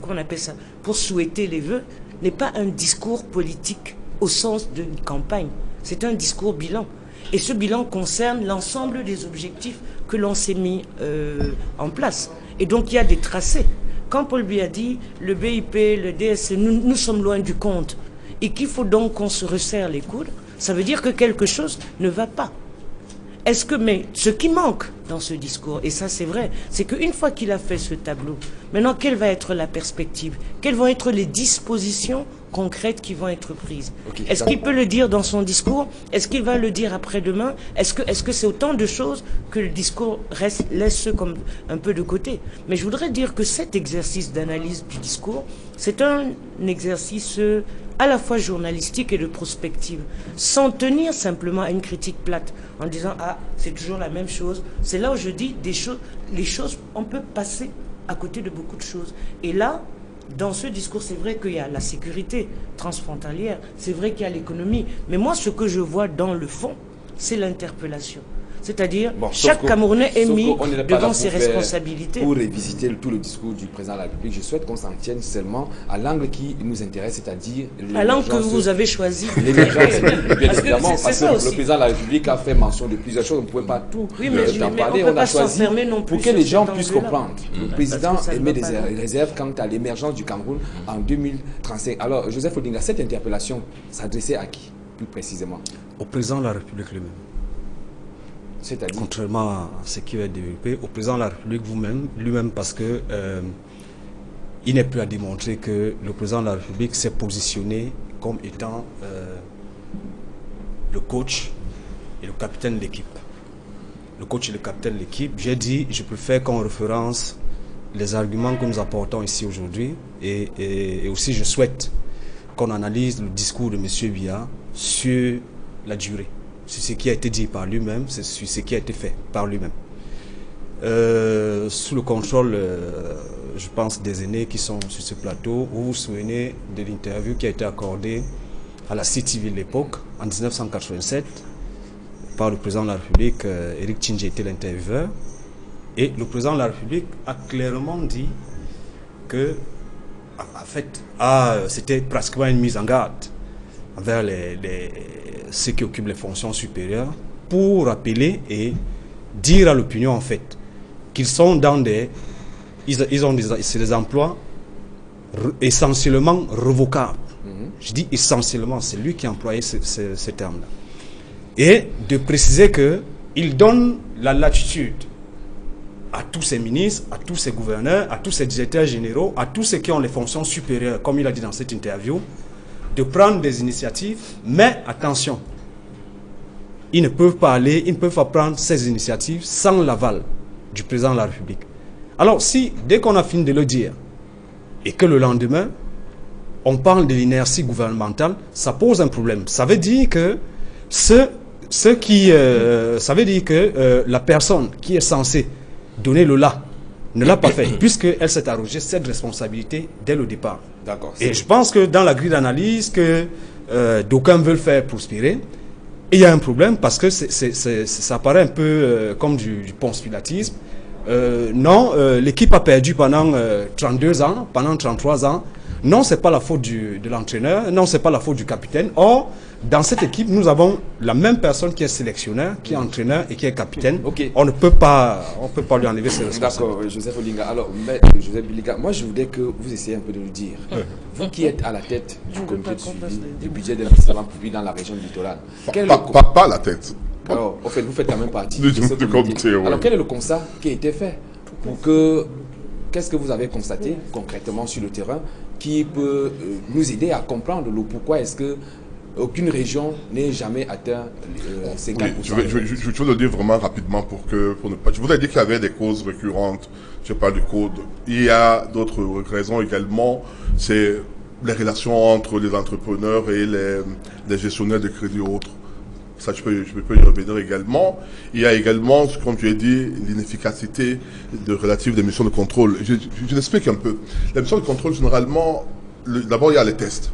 qu'on appelle ça, pour souhaiter les vœux, n'est pas un discours politique au sens d'une campagne. C'est un discours bilan. Et ce bilan concerne l'ensemble des objectifs que l'on s'est mis en place. Et donc il y a des tracés. Quand Paul Biya dit le BIP, le DSE, nous sommes loin du compte et qu'il faut donc qu'on se resserre les coudes, ça veut dire que quelque chose ne va pas. Mais ce qui manque dans ce discours, et ça c'est vrai, c'est qu'une fois qu'il a fait ce tableau, maintenant quelle va être la perspective? Quelles vont être les dispositions concrètes qui vont être prises? Est-ce qu'il peut le dire dans son discours? Est-ce qu'il va le dire après-demain? Est-ce que c'est autant de choses que le discours laisse comme un peu de côté? Mais je voudrais dire que cet exercice d'analyse du discours, c'est un exercice à la fois journalistique et de prospective, sans tenir simplement à une critique plate, en disant « Ah, c'est toujours la même chose ». C'est là où je dis les choses, on peut passer à côté de beaucoup de choses. Et là, dans ce discours, c'est vrai qu'il y a la sécurité transfrontalière, c'est vrai qu'il y a l'économie, mais moi, ce que je vois dans le fond, c'est l'interpellation. C'est-à-dire, chaque Camerounais est mis devant ses responsabilités. Pour révisiter tout le discours du président de la République, je souhaite qu'on s'en tienne seulement à l'angle qui nous intéresse, c'est-à-dire... À l'angle que vous avez choisi. L'émergence, bien évidemment, parce que le président de la République a fait mention de plusieurs choses, on ne pouvait pas tout en parler. On a choisi pour que les gens puissent comprendre. Le président émet des réserves quant à l'émergence du Cameroun en 2035. Alors, Joseph Odinga, cette interpellation s'adressait à qui, plus précisément? Au président de la République lui-même. Contrairement à ce qui va être développé, au président de la République lui-même, parce que il n'est plus à démontrer que le président de la République s'est positionné comme étant le coach et le capitaine de l'équipe. Le coach et le capitaine de l'équipe, j'ai dit, je préfère qu'on référence les arguments que nous apportons ici aujourd'hui et aussi je souhaite qu'on analyse le discours de M. Biya sur la durée. Sur ce qui a été dit par lui-même, c'est sur ce qui a été fait par lui-même. Sous le contrôle, je pense, des aînés qui sont sur ce plateau, vous vous souvenez de l'interview qui a été accordée à la CTV de l'époque, en 1987, par le président de la République, Éric Tchindji était l'intervieweur, et le président de la République a clairement dit que, en fait, c'était pratiquement une mise en garde envers ceux qui occupent les fonctions supérieures pour rappeler et dire à l'opinion en fait qu'ils sont dans c'est des emplois essentiellement revocables. Je dis essentiellement, c'est lui qui a employé ces termes-là. Et de préciser qu'il donne la latitude à tous ces ministres, à tous ces gouverneurs, à tous ces directeurs généraux, à tous ceux qui ont les fonctions supérieures, comme il a dit dans cette interview, de prendre des initiatives, mais attention, ils ne peuvent pas prendre ces initiatives sans l'aval du président de la République. Alors si, dès qu'on a fini de le dire, et que le lendemain, on parle de l'inertie gouvernementale, ça pose un problème. Ça veut dire que la personne qui est censée donner le là ne l'a pas fait, puisqu'elle s'est arrogée cette responsabilité dès le départ. Et je pense que dans la grille d'analyse que d'aucuns veulent faire prospérer, il y a un problème parce que ça paraît un peu comme du ponce-pilatisme. Non, l'équipe a perdu pendant 32 ans, pendant 33 ans. Non, ce n'est pas la faute de l'entraîneur, non, ce n'est pas la faute du capitaine. Or, dans cette équipe, nous avons la même personne qui est sélectionneur, qui est entraîneur et qui est capitaine. On ne peut pas lui enlever ses responsabilités. D'accord, Joseph Odinga. Alors, Joseph Biliga, moi je voudrais que vous essayiez un peu de nous dire, vous qui êtes à la tête du comité de suivi du budget de l'investissement public dans la région littorale. Pas à la tête. Alors, en fait, vous faites quand même partie de ce ce comité, oui. Alors, quel est le constat qui a été fait pour que... Qu'est-ce que vous avez constaté concrètement sur le terrain qui peut nous aider à comprendre le pourquoi est-ce que aucune région n'ait jamais atteint 50%? Oui, je vais le dire vraiment rapidement pour ne pas... Je vous ai dit qu'il y avait des causes récurrentes. Je parle du code. Il y a d'autres raisons également. C'est les relations entre les entrepreneurs et les gestionnaires de crédit ou autres. Ça, je peux y revenir également. Il y a également, comme tu as dit, l'inefficacité relative des missions de contrôle. Je l'explique un peu. Les missions de contrôle, généralement, d'abord, il y a les tests.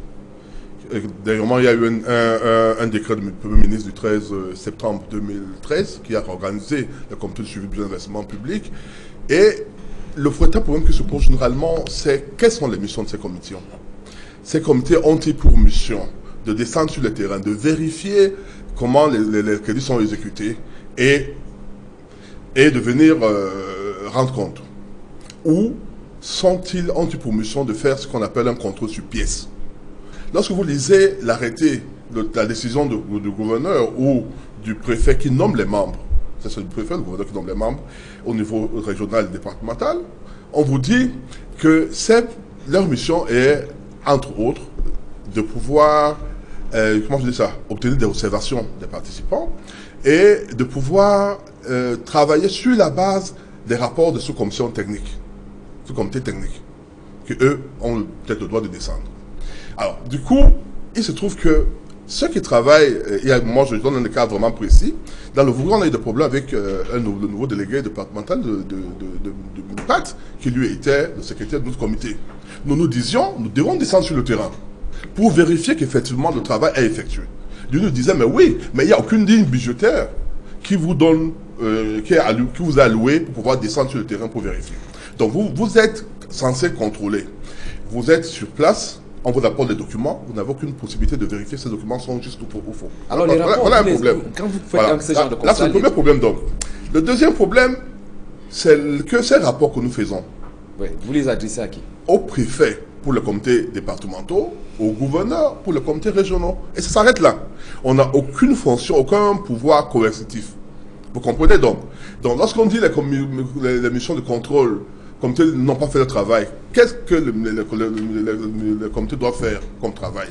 Dernièrement, il y a eu un décret du Premier ministre du 13 septembre 2013 qui a organisé le comité de suivi de l'investissement public. Et le véritable problème qui se pose généralement, c'est quelles sont les missions de ces comités. Ces comités ont-ils pour mission de descendre sur le terrain, de vérifier comment les crédits sont exécutés et de venir rendre compte? Ou ont-ils pour mission de faire ce qu'on appelle un contrôle sur pièce? Lorsque vous lisez l'arrêté, la décision du gouverneur ou du préfet qui nomme les membres, c'est le préfet, le gouverneur qui nomme les membres au niveau régional et départemental, on vous dit que leur mission est, entre autres, de pouvoir, comment je dis ça, obtenir des observations des participants et de pouvoir travailler sur la base des rapports de sous-commissions techniques, sous-comités techniques, que eux ont peut-être le droit de descendre. Alors, du coup, il se trouve que ceux qui travaillent, moi je donne un cas vraiment précis, dans le Vouvray, on a eu des problèmes avec le nouveau délégué départemental de MIPAT, qui lui était le secrétaire de notre comité. Nous disions, nous devons descendre sur le terrain pour vérifier qu'effectivement le travail est effectué. Lui nous disait, mais oui, mais il n'y a aucune ligne budgétaire qui vous donne, qui vous a alloué pour pouvoir descendre sur le terrain pour vérifier. Donc vous êtes censé contrôler. Vous êtes sur place. On vous apporte des documents, vous n'avez aucune possibilité de vérifier si ces documents sont justes ou faux. Alors, les rapports, on a un problème. Quand vous faites ce genre de constat... Là, c'est le premier problème, donc. Le deuxième problème, c'est que ces rapports que nous faisons... Oui, vous les adressez à qui? Au préfet pour le comité départemental, au gouverneur pour le comité régional. Et ça s'arrête là. On n'a aucune fonction, aucun pouvoir coercitif. Vous comprenez donc? Donc, lorsqu'on dit les missions de contrôle, le comité n'ont pas fait le travail, qu'est-ce que le comité doit faire comme travail?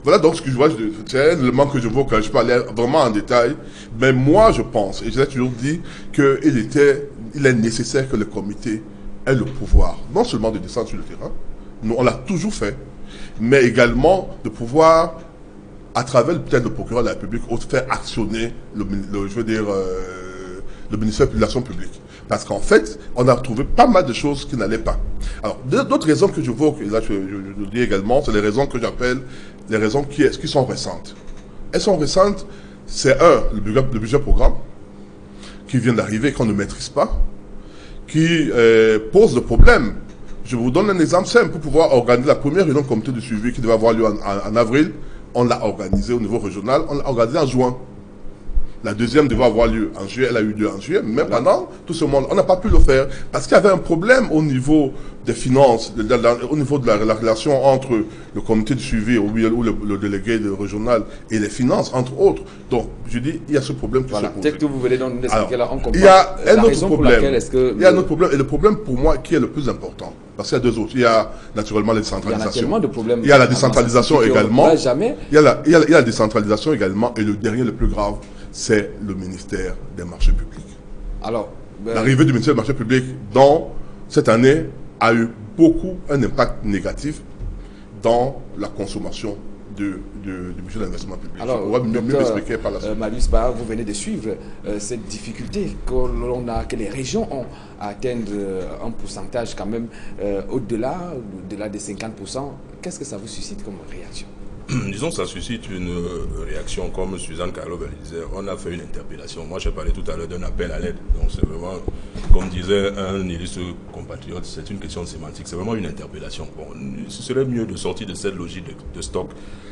Voilà donc ce que je vois, c'est un élément que je vois quand je peux aller vraiment en détail, mais moi je pense, et je l'ai toujours dit, qu'il est nécessaire que le comité ait le pouvoir, non seulement de descendre sur le terrain, nous on l'a toujours fait, mais également de pouvoir, à travers peut-être le procureur de la République, faire actionner le ministère de l'action publique. Parce qu'en fait, on a trouvé pas mal de choses qui n'allaient pas. Alors, d'autres raisons que je vois, et là je le dis également, c'est les raisons que j'appelle les raisons qui sont récentes. Elles sont récentes, c'est le budget programme, qui vient d'arriver, qu'on ne maîtrise pas, qui pose le problème. Je vous donne un exemple simple pour pouvoir organiser la première réunion du comité de suivi qui devait avoir lieu en avril. On l'a organisée au niveau régional, on l'a organisée en juin. La deuxième devait avoir lieu en juillet, elle a eu lieu en juillet, mais pendant tout ce monde, on n'a pas pu le faire parce qu'il y avait un problème au niveau des finances, au niveau de la relation entre le comité de suivi ou le délégué régional et les finances, entre autres. Donc, je dis, il y a ce problème qui se pose. Peut-être que vous venez donc nous expliquer là, on comprend. Il y a un autre problème. Il y a un autre problème, et le problème pour moi qui est le plus important, parce qu'il y a deux autres. Il y a naturellement la décentralisation. Il y a tellement de problèmes. Il y a la décentralisation également. Il y a la décentralisation également, et le dernier, le plus grave, c'est le ministère des marchés publics. Alors, l'arrivée du ministère des marchés publics dans cette année a eu un impact négatif dans la consommation du budget d'investissement public. Alors, on va mieux expliquer par la suite. Marius Barra, vous venez de suivre cette difficulté que les régions ont à atteindre un pourcentage quand même au-delà des 50%. Qu'est-ce que ça vous suscite comme réaction? Disons, ça suscite une réaction, comme Suzanne Carlo le disait. On a fait une interpellation. Moi, j'ai parlé tout à l'heure d'un appel à l'aide. Donc, c'est vraiment, comme disait un illustre compatriote, c'est une question de sémantique. C'est vraiment une interpellation. Bon, ce serait mieux de sortir de cette logique de stock,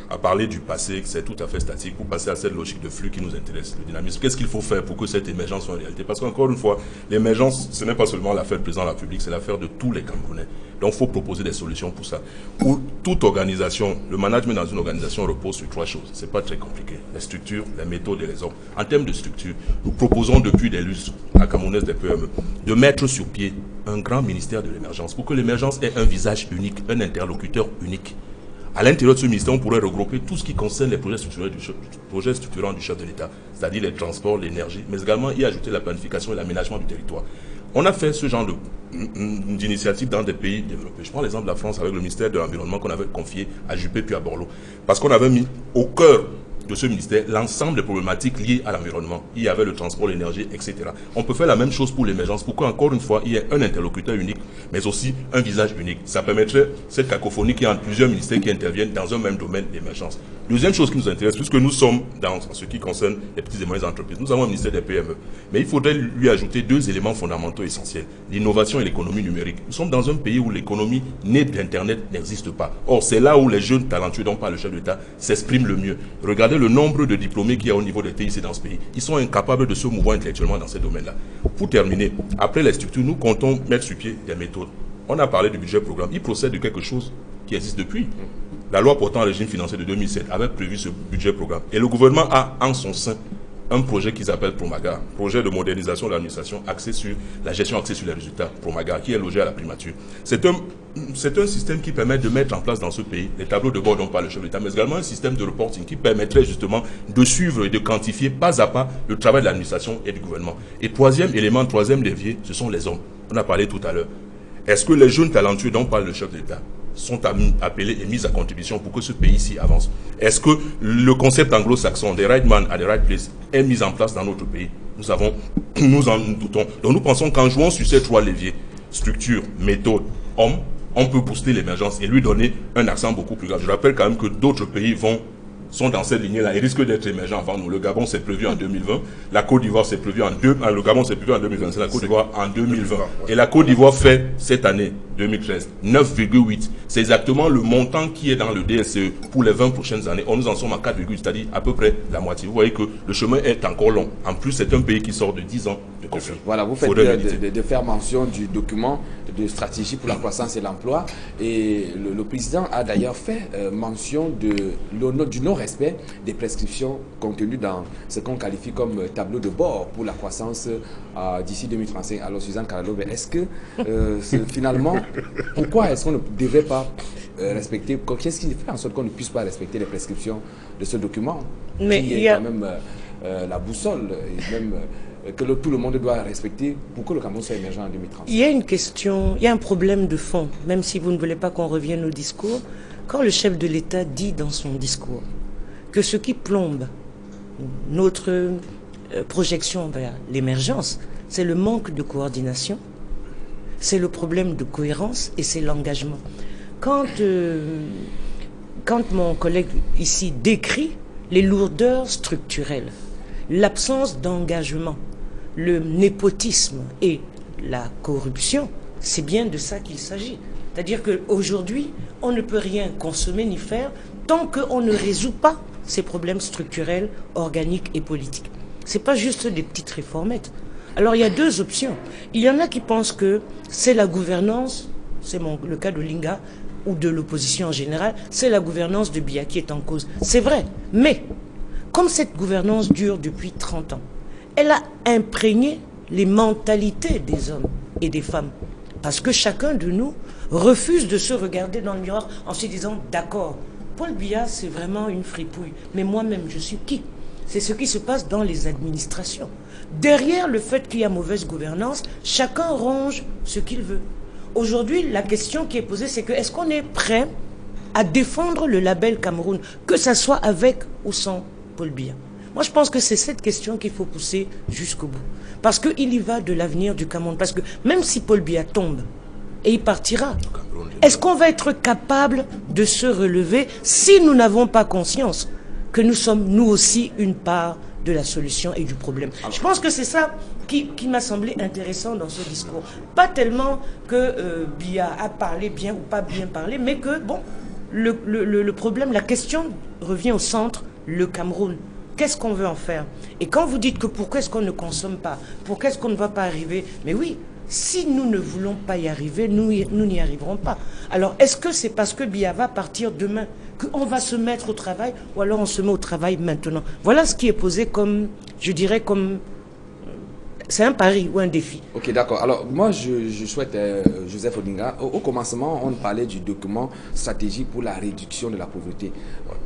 à parler du passé, que c'est tout à fait statique, pour passer à cette logique de flux qui nous intéresse, le dynamisme. Qu'est-ce qu'il faut faire pour que cette émergence soit en réalité? Parce qu'encore une fois, l'émergence, ce n'est pas seulement l'affaire du président de la République, c'est l'affaire de tous les Camerounais. Donc il faut proposer des solutions pour ça. Pour toute organisation, le management dans une organisation repose sur 3 choses. C'est pas très compliqué. Les structures, les méthodes et les hommes. En termes de structure, nous proposons depuis des lustres à Camerounaise des PME de mettre sur pied un grand ministère de l'émergence pour que l'émergence ait un visage unique, un interlocuteur unique. À l'intérieur de ce ministère, on pourrait regrouper tout ce qui concerne les projets structurants du chef de l'État, c'est-à-dire les transports, l'énergie, mais également y ajouter la planification et l'aménagement du territoire. On a fait ce genre d'initiative dans des pays développés. Je prends l'exemple de la France avec le ministère de l'Environnement qu'on avait confié à Juppé puis à Borloo. Parce qu'on avait mis au cœur de ce ministère l'ensemble des problématiques liées à l'environnement. Il y avait le transport, l'énergie, etc. On peut faire la même chose pour l'émergence. Pourquoi, encore une fois, il y ait un interlocuteur unique, mais aussi un visage unique. Ça permettrait cette cacophonie qui a plusieurs ministères qui interviennent dans un même domaine d'émergence. Deuxième chose qui nous intéresse, puisque nous sommes dans ce qui concerne les petites et moyennes entreprises, nous avons un ministère des PME. Mais il faudrait lui ajouter 2 éléments fondamentaux essentiels, l'innovation et l'économie numérique. Nous sommes dans un pays où l'économie née d'Internet n'existe pas. Or, c'est là où les jeunes talentueux dont parle le chef d'État s'expriment le mieux. Regardez le nombre de diplômés qu'il y a au niveau des TIC dans ce pays. Ils sont incapables de se mouvoir intellectuellement dans ces domaines-là. Pour terminer, après les structures, nous comptons mettre sur pied des méthodes. On a parlé du budget programme. Il procède de quelque chose qui existe depuis. La loi portant un régime financier de 2007 avait prévu ce budget programme. Et le gouvernement a en son sein un projet qu'ils appellent Promaga, projet de modernisation de l'administration axé sur la gestion axée sur les résultats, Promaga, qui est logé à la primature. C'est un système qui permet de mettre en place dans ce pays les tableaux de bord dont parle le chef d'État, mais également un système de reporting qui permettrait justement de suivre et de quantifier pas à pas le travail de l'administration et du gouvernement. Et troisième élément, troisième levier, ce sont les hommes. On a parlé tout à l'heure. Est-ce que les jeunes talentueux dont parle le chef d'État sont appelés et mis à contribution pour que ce pays-ci avance? Est-ce que le concept anglo-saxon des right man at the right place est mis en place dans notre pays? Nous en doutons. Donc nous pensons qu'en jouant sur ces 3 leviers, structure, méthode, homme, on peut booster l'émergence et lui donner un accent beaucoup plus grave. Je rappelle quand même que d'autres pays sont dans cette lignée-là et risquent d'être émergents avant nous. Le Gabon, c'est prévu en 2020. La Côte d'Ivoire, c'est prévu le Gabon, c'est prévu en 2025. La Côte d'Ivoire, en 2020. Et la Côte d'Ivoire fait, cette année, 2013, 9,8. C'est exactement le montant qui est dans le DSCE pour les 20 prochaines années. Nous en sommes à 4, c'est-à-dire à peu près la moitié. Vous voyez que le chemin est encore long. En plus, c'est un pays qui sort de 10 ans de conflit. Voilà, vous faites de faire mention du document de stratégie pour la croissance et l'emploi. Et le président a d'ailleurs fait mention du non-respect des prescriptions contenues dans ce qu'on qualifie comme tableau de bord pour la croissance d'ici 2035. Alors, Suzanne Carlo, est-ce que finalement, pourquoi est-ce qu'on ne devrait pas respecter, qu'est-ce qui fait en sorte qu'on ne puisse pas respecter les prescriptions de ce document mais qui est quand même la boussole et même que tout le monde doit respecter pour que le Cameroun soit émergent en 2030? Il y a une question, il y a un problème de fond, même si vous ne voulez pas qu'on revienne au discours. Quand le chef de l'État dit dans son discours que ce qui plombe notre projection vers l'émergence, c'est le manque de coordination, c'est le problème de cohérence et c'est l'engagement. Quand mon collègue ici décrit les lourdeurs structurelles, l'absence d'engagement, le népotisme et la corruption, c'est bien de ça qu'il s'agit. C'est-à-dire qu'aujourd'hui, on ne peut rien consommer ni faire tant qu'on ne résout pas ces problèmes structurels, organiques et politiques. Ce n'est pas juste des petites réformettes. Alors il y a 2 options. Il y en a qui pensent que c'est la gouvernance, c'est le cas de Linga ou de l'opposition en général, c'est la gouvernance de Biya qui est en cause. C'est vrai, mais comme cette gouvernance dure depuis 30 ans, elle a imprégné les mentalités des hommes et des femmes. Parce que chacun de nous refuse de se regarder dans le miroir en se disant « D'accord, Paul Biya, c'est vraiment une fripouille, mais moi-même, je suis qui ?» C'est ce qui se passe dans les administrations. Derrière le fait qu'il y a mauvaise gouvernance, chacun ronge ce qu'il veut. Aujourd'hui, la question qui est posée, c'est que est-ce qu'on est prêt à défendre le label Cameroun, que ça soit avec ou sans Paul Biya? Moi, je pense que c'est cette question qu'il faut pousser jusqu'au bout. Parce qu'il y va de l'avenir du Cameroun. Parce que même si Paul Biya tombe, et il partira, est-ce qu'on va être capable de se relever si nous n'avons pas conscience que nous sommes, nous aussi, une part de la solution et du problème? Je pense que c'est ça qui m'a semblé intéressant dans ce discours. Pas tellement que Biya a parlé bien ou pas bien parlé, mais que, bon, le problème, la question revient au centre, le Cameroun. Qu'est-ce qu'on veut en faire? Et quand vous dites que pourquoi est-ce qu'on ne consomme pas, pourquoi est-ce qu'on ne va pas arriver? Mais oui, Si nous ne voulons pas y arriver, nous n'y arriverons pas. Alors, est-ce que c'est parce que BIA va partir demain qu'on va se mettre au travail, ou alors on se met au travail maintenant? Voilà ce qui est posé comme, je dirais, comme... C'est un pari ou un défi. Ok, d'accord. Alors, moi, je souhaite, Joseph Odinga, au commencement, on parlait du document stratégique pour la réduction de la pauvreté.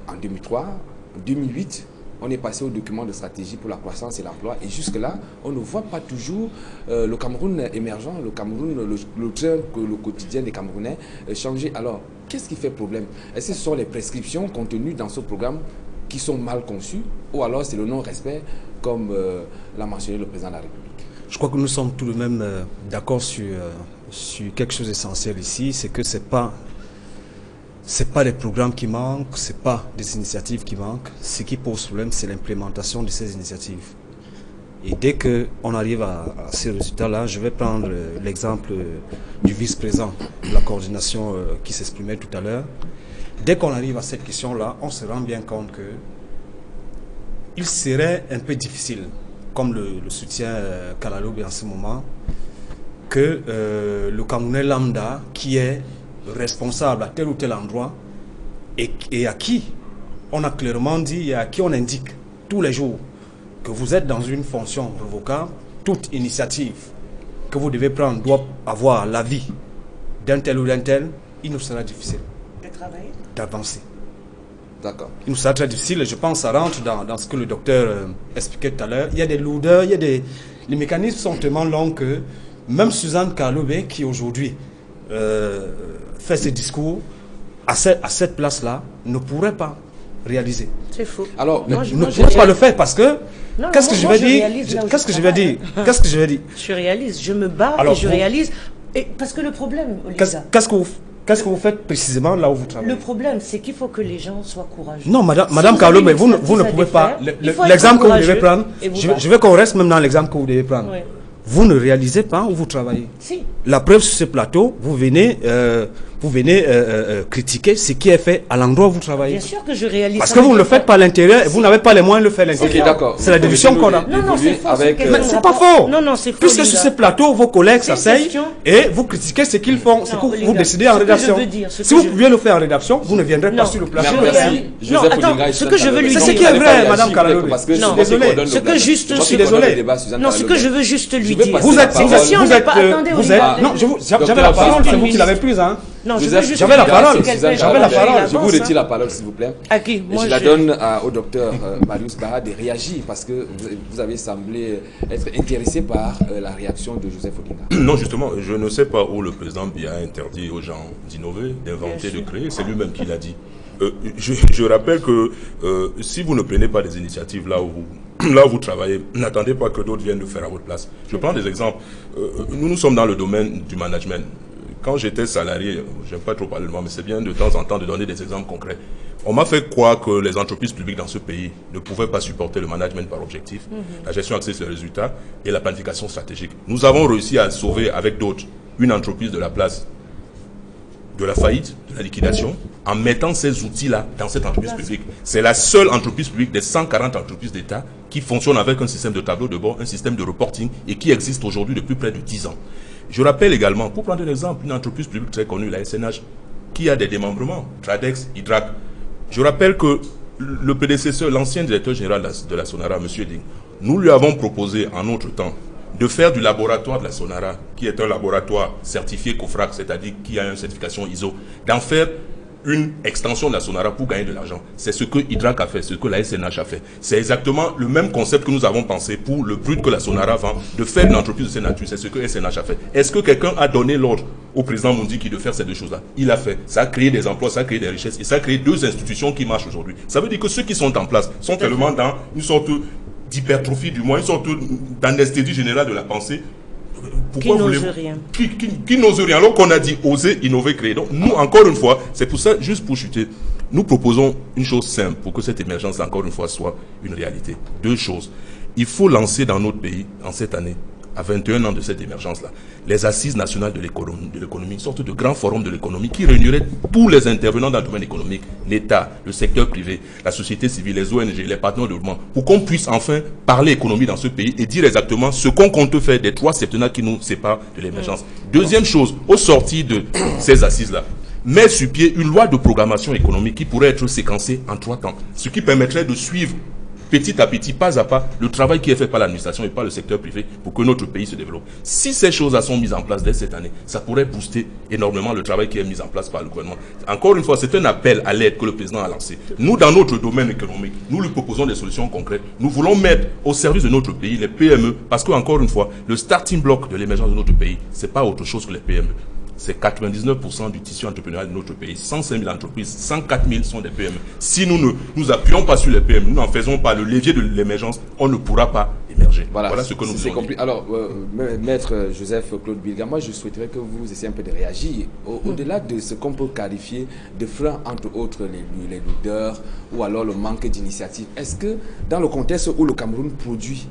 En 2003, en 2008, on est passé au document de stratégie pour la croissance et l'emploi. Et jusque-là, on ne voit pas toujours le Cameroun émergent, le Cameroun, le train que le quotidien des Camerounais changer. Alors, qu'est-ce qui fait problème? Est-ce que ce sont les prescriptions contenues dans ce programme qui sont mal conçues, ou alors c'est le non-respect, comme l'a mentionné le président de la République? Je crois que nous sommes tout de même d'accord sur quelque chose d'essentiel ici, c'est que c'est pas les programmes qui manquent, c'est pas des initiatives qui manquent. Ce qui pose problème, c'est l'implémentation de ces initiatives. Et dès qu'on arrive à ces résultats-là, je vais prendre l'exemple du vice-président de la coordination qui s'exprimait tout à l'heure. Dès qu'on arrive à cette question-là, on se rend bien compte que il serait un peu difficile, comme le soutien Kalalobi en ce moment, que le Camerounais lambda, qui est responsable à tel ou tel endroit, et à qui on a clairement dit et à qui on indique tous les jours que vous êtes dans une fonction revocable, toute initiative que vous devez prendre doit avoir l'avis d'un tel ou d'un tel, il nous sera difficile d'avancer. D'accord. Il nous sera très difficile, et je pense que ça rentre dans ce que le docteur expliquait tout à l'heure. Il y a des lourdeurs, les mécanismes sont tellement longs que même Suzanne Kalalobi, qui aujourd'hui fait ce discours, à cette place-là, ne pourrait pas réaliser. C'est faux. Alors, ne pourrait pas le faire parce que... Qu'est-ce que je vais dire? Qu'est-ce que je vais dire? Qu'est-ce que je vais dire? Je réalise, je me bats et je réalise. Et parce que le problème, Olisa, qu'est-ce que vous faites précisément là où vous travaillez? le problème, c'est qu'il faut que les gens soient courageux. Non, Madame Kalalobi, vous ne pouvez pas... L'exemple que vous devez prendre, je veux qu'on reste même dans l'exemple que vous devez prendre. Oui. Vous ne réalisez pas où vous travaillez. Si. La preuve sur ce plateau, vous venez critiquer ce qui est fait à l'endroit où vous travaillez. Bien sûr que je réalise. Parce que vous ne le faites pas à l'intérieur et vous n'avez pas les moyens de le faire à l'intérieur. Ok, d'accord. C'est la division qu'on a. Non, c'est faux. Mais c'est pas faux. Non, c'est faux. Puisque sur ce plateau, vos collègues s'asseyent et vous critiquez ce qu'ils font, ce que vous décidez en rédaction. Si vous pouviez le faire en rédaction, vous ne viendrez pas sur le plateau. Non, attends, ce que je veux lui dire. C'est ce qui est vrai, Madame Kalalobi. Non, désolé. Je suis désolé. Non, ce que je veux juste lui dire. Non, j'avais la parole, c'est vous qui l'avez prise, hein. Non, j'avais la parole. Je vous retire la parole, s'il vous plaît. À qui? Je la donne au docteur Marius Barra de réagir parce que vous avez semblé être intéressé par la réaction de Joseph Odinga. Non, justement, je ne sais pas où le président Biya a interdit aux gens d'innover, d'inventer, de créer. C'est lui-même qui l'a dit. Je rappelle que si vous ne prenez pas des initiatives là où vous travaillez, n'attendez pas que d'autres viennent le faire à votre place. Je prends des exemples. Nous sommes dans le domaine du management. Quand j'étais salarié, je n'aime pas trop parler de moi, mais c'est bien de temps en temps de donner des exemples concrets. On m'a fait croire que les entreprises publiques dans ce pays ne pouvaient pas supporter le management par objectif, la gestion axée sur les résultats et la planification stratégique. Nous avons réussi à sauver avec d'autres une entreprise de la place de la faillite, de la liquidation, en mettant ces outils-là dans cette entreprise publique. C'est la seule entreprise publique des 140 entreprises d'État qui fonctionne avec un système de tableau de bord, un système de reporting et qui existe aujourd'hui depuis près de 10 ans. Je rappelle également, pour prendre un exemple, une entreprise publique très connue, la SNH, qui a des démembrements, Tradex, Hydrac. Je rappelle que le prédécesseur, l'ancien directeur général de la Sonara, M. Ding, nous lui avons proposé en notre temps de faire du laboratoire de la Sonara, qui est un laboratoire certifié COFRAC, c'est-à-dire qui a une certification ISO, d'en faire une extension de la Sonara pour gagner de l'argent. C'est ce que Hydrac a fait, ce que la SNH a fait. C'est exactement le même concept que nous avons pensé pour le brut que la Sonara vend, de faire une entreprise de cette nature. C'est ce que SNH a fait. Est-ce que quelqu'un a donné l'ordre au président Mundiki de faire ces deux choses-là? Il a fait. Ça a créé des emplois, ça a créé des richesses et ça a créé deux institutions qui marchent aujourd'hui. Ça veut dire que ceux qui sont en place sont tellement dans une sorte d'hypertrophie, du moins une sorte d'anesthésie générale de la pensée. Pourquoi qui n'ose rien. Qui n'ose rien, alors qu'on a dit oser, innover, créer. Donc nous, encore une fois, c'est pour ça, juste pour chuter, nous proposons une chose simple pour que cette émergence, encore une fois, soit une réalité. Deux choses. Il faut lancer dans notre pays, en cette année, à 21 ans de cette émergence-là, les assises nationales de l'économie, une sorte de grand forum de l'économie qui réunirait tous les intervenants dans le domaine économique, l'État, le secteur privé, la société civile, les ONG, les partenaires de développement, pour qu'on puisse enfin parler économie dans ce pays et dire exactement ce qu'on compte faire des 3 septennats qui nous séparent de l'émergence. Deuxième chose, au sorti de ces assises-là, met sur pied une loi de programmation économique qui pourrait être séquencée en 3 temps, ce qui permettrait de suivre petit à petit, pas à pas, le travail qui est fait par l'administration et par le secteur privé pour que notre pays se développe. Si ces choses-là sont mises en place dès cette année, ça pourrait booster énormément le travail qui est mis en place par le gouvernement. Encore une fois, c'est un appel à l'aide que le président a lancé. Nous, dans notre domaine économique, nous lui proposons des solutions concrètes. Nous voulons mettre au service de notre pays les PME, parce que, encore une fois, le starting block de l'émergence de notre pays, c'est pas autre chose que les PME. C'est 99% du tissu entrepreneurial de notre pays. 105 000 entreprises, 104 000 sont des PME. Si nous ne nous appuyons pas sur les PME, nous n'en faisons pas le levier de l'émergence, on ne pourra pas émerger. Voilà Ce que nous c'est compris. Alors, Maître Joseph Claude Bilga, moi je souhaiterais que vous essayiez un peu de réagir. Au-delà de ce qu'on peut qualifier de frein, entre autres les leaders, ou alors le manque d'initiative, est-ce que dans le contexte où le Cameroun produit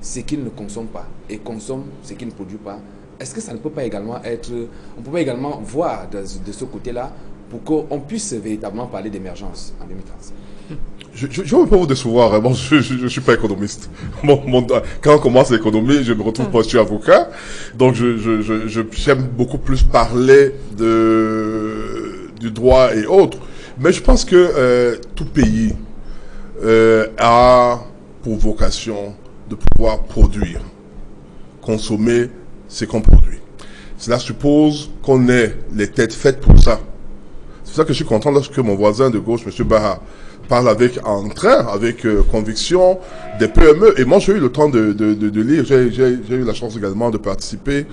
ce qu'il ne consomme pas et consomme ce qu'il ne produit pas, est-ce que ça ne peut pas également être... On peut pas également voir de ce côté-là pour qu'on puisse véritablement parler d'émergence en 2030? Je ne veux pas vous décevoir, bon, je ne suis pas économiste. Quand on commence l'économie, je me retrouve pas, je suis avocat. Donc j'aime beaucoup plus parler du droit et autres. Mais je pense que tout pays a pour vocation de pouvoir produire, consommer ce qu'on produit. Cela suppose qu'on ait les têtes faites pour ça. C'est pour ça que je suis content lorsque mon voisin de gauche, M. Baha, parle avec entrain, avec conviction des PME. Et moi, j'ai eu le temps de lire. J'ai eu la chance également de participer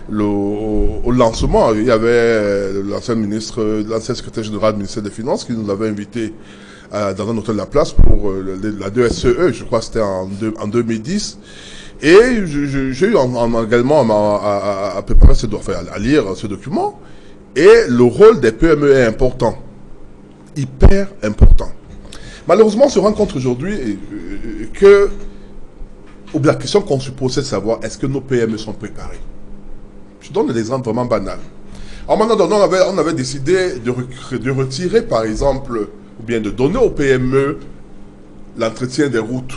au lancement. Il y avait l'ancien ministre, l'ancien secrétaire général du ministère des Finances qui nous avait invités dans un hôtel de la place pour la 2SCE, je crois que c'était en 2010. Et j'ai eu également à préparer à lire ce document. Et le rôle des PME est important. Hyper important. Malheureusement, on se rend compte aujourd'hui que la question qu'on se pose, c'est de savoir est-ce que nos PME sont préparées. Je donne un exemple vraiment banal. À un moment donné, on avait décidé de retirer, par exemple, ou bien de donner aux PME l'entretien des routes.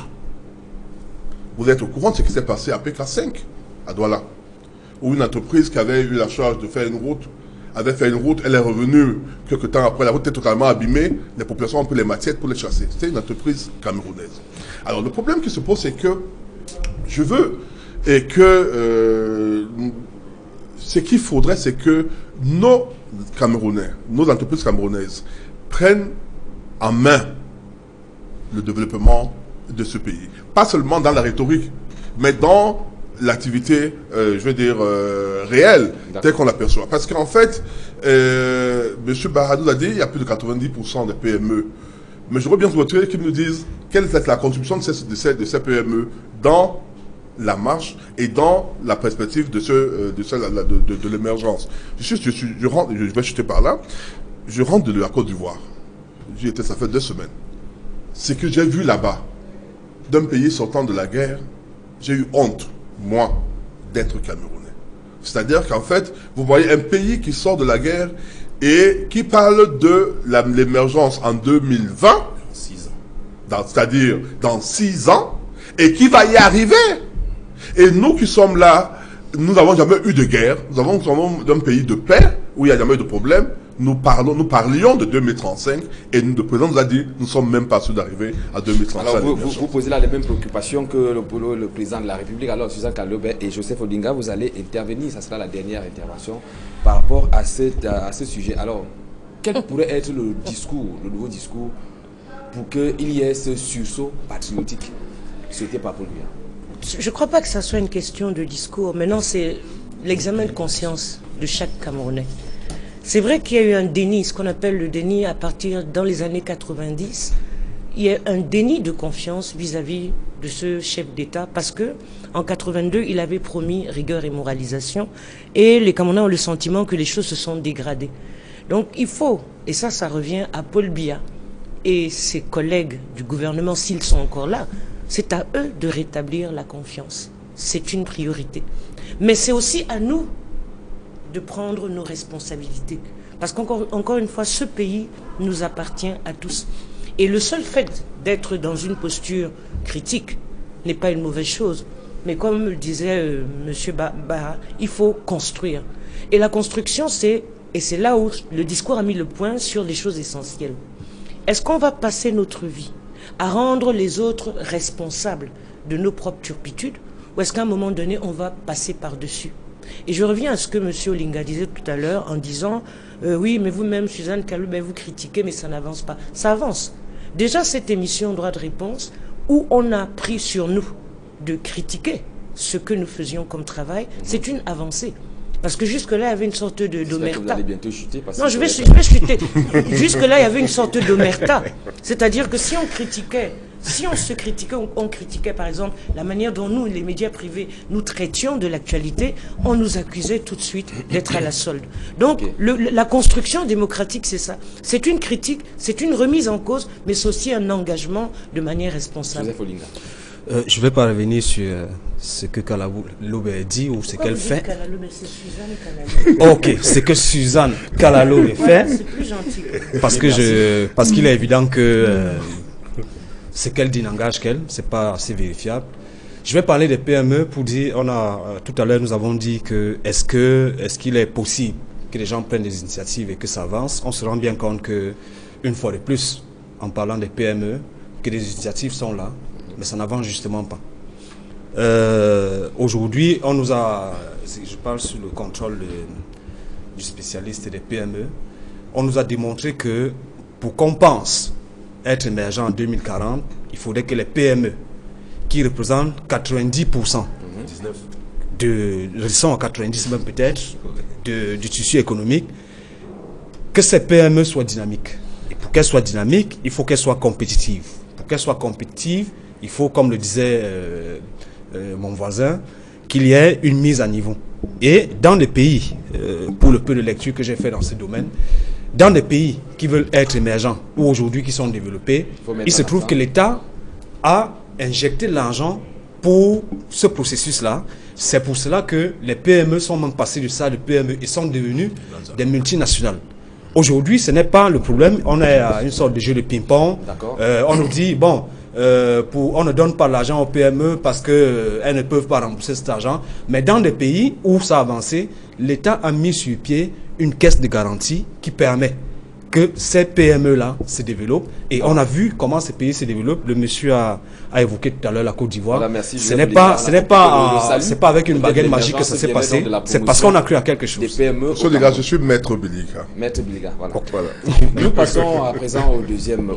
Vous êtes au courant de ce qui s'est passé à PK5, à Douala, où une entreprise qui avait eu la charge de faire une route, avait fait une route, elle est revenue quelques temps après, la route était totalement abîmée, les populations ont pris les matières pour les chasser. C'était une entreprise camerounaise. Alors le problème qui se pose, c'est que je veux et que ce qu'il faudrait, c'est que nos Camerounais, nos entreprises camerounaises prennent en main le développement de ce pays. Pas seulement dans la rhétorique, mais dans l'activité, je veux dire, réelle, telle qu'on l'aperçoit. Parce qu'en fait, M. Baradou l'a dit, il y a plus de 90% des PME. Mais j'aurais bien souhaité qu'ils nous disent quelle est la contribution de ces PME dans la marche et dans la perspective de l'émergence. Je vais chuter par là. Je rentre de la Côte d'Ivoire. J'y étais, ça fait 2 semaines. Ce que j'ai vu là-bas, d'un pays sortant de la guerre, j'ai eu honte, moi, d'être Camerounais. C'est-à-dire qu'en fait, vous voyez un pays qui sort de la guerre et qui parle de l'émergence en 2020, c'est-à-dire dans 6 ans, et qui va y arriver. Et nous qui sommes là, nous n'avons jamais eu de guerre, nous avons d'un pays de paix, où il n'y a jamais eu de problème. Nous parlions de 2035 et le président nous a dit nous ne sommes même pas sûrs d'arriver à 2035. Alors vous posez là les mêmes préoccupations que le président de la République. Alors Suzanne Kalobe et Joseph Odinga, vous allez intervenir, ça sera la dernière intervention par rapport à ce sujet. Alors, quel pourrait être le nouveau discours pour qu'il y ait ce sursaut patriotique souhaité par Paul Biya? Je ne crois pas que ça soit une question de discours. Maintenant, c'est l'examen de conscience de chaque Camerounais. C'est vrai qu'il y a eu un déni, ce qu'on appelle le déni à partir dans les années 90. Il y a un déni de confiance vis-à-vis de ce chef d'État parce que en 82, il avait promis rigueur et moralisation et les Camerounais ont le sentiment que les choses se sont dégradées. Donc il faut, et ça revient à Paul Biya et ses collègues du gouvernement, s'ils sont encore là, c'est à eux de rétablir la confiance. c'est une priorité. Mais c'est aussi à nous de prendre nos responsabilités. Parce qu'encore une fois, ce pays nous appartient à tous. Et le seul fait d'être dans une posture critique n'est pas une mauvaise chose. Mais comme le disait M. Barra, il faut construire. Et la construction, c'est là où le discours a mis le point sur les choses essentielles. Est-ce qu'on va passer notre vie à rendre les autres responsables de nos propres turpitudes, ou est-ce qu'à un moment donné, on va passer par-dessus? Et je reviens à ce que M. Olinga disait tout à l'heure en disant oui, mais vous-même, Suzanne Kalou, vous critiquez, mais ça n'avance pas. Ça avance. Déjà, cette émission Droit de réponse, où on a pris sur nous de critiquer ce que nous faisions comme travail, c'est une avancée. Parce que jusque-là, il y avait une sorte d'omerta. Vous allez bientôt chuter. Non, je vais chuter. Jusque-là, il y avait une sorte d'omerta. C'est-à-dire que si on se critiquait, on critiquait par exemple la manière dont nous, les médias privés, nous traitions de l'actualité, on nous accusait tout de suite d'être à la solde. Donc, la construction démocratique, c'est ça. C'est une critique, c'est une remise en cause, mais c'est aussi un engagement de manière responsable. Joseph Olinga. Je ne vais pas revenir sur ce que Kalaloube dit ou ce qu'elle fait. C'est Suzanne Kalaloube. Ok, c'est que Suzanne Kalaloube fait. C'est plus gentil. Parce qu'il est évident que ce qu'elle dit n'engage qu'elle, c'est pas assez vérifiable. Je vais parler des PME pour dire, tout à l'heure nous avons dit que est-ce qu'il est possible que les gens prennent des initiatives et que ça avance. On se rend bien compte que une fois de plus, en parlant des PME, que les initiatives sont là, mais ça n'avance justement pas. Aujourd'hui, on nous a, je parle sous le contrôle du spécialiste des PME, on nous a démontré que pour qu'on pense être émergent en 2040, il faudrait que les PME, qui représentent 90%, sont à 90 même peut-être, du tissu économique, que ces PME soient dynamiques. Et pour qu'elles soient dynamiques, il faut qu'elles soient compétitives. Pour qu'elles soient compétitives, il faut, comme le disait mon voisin, qu'il y ait une mise à niveau. Et dans des pays, pour le peu de lecture que j'ai fait dans ce domaine, dans des pays qui veulent être émergents ou aujourd'hui qui sont développés, il se trouve que l'État a injecté de l'argent pour ce processus-là. C'est pour cela que les PME sont même passés de ça de PME et sont devenus des multinationales. Aujourd'hui, ce n'est pas le problème. On est à une sorte de jeu de ping-pong. On nous dit, bon, on ne donne pas l'argent aux PME parce qu'elles ne peuvent pas rembourser cet argent. Mais dans des pays où ça a avancé, l'État a mis sur pied une caisse de garantie qui permet que ces PME-là se développent. Et on a vu comment ces pays se développent. Le monsieur a évoqué tout à l'heure la Côte d'Ivoire. Voilà, ce n'est pas avec une baguette magique que ça s'est passé. C'est parce qu'on a cru à quelque chose. Monsieur les gars, je suis Maître Biliga. Maître Biliga, voilà. Nous passons à présent au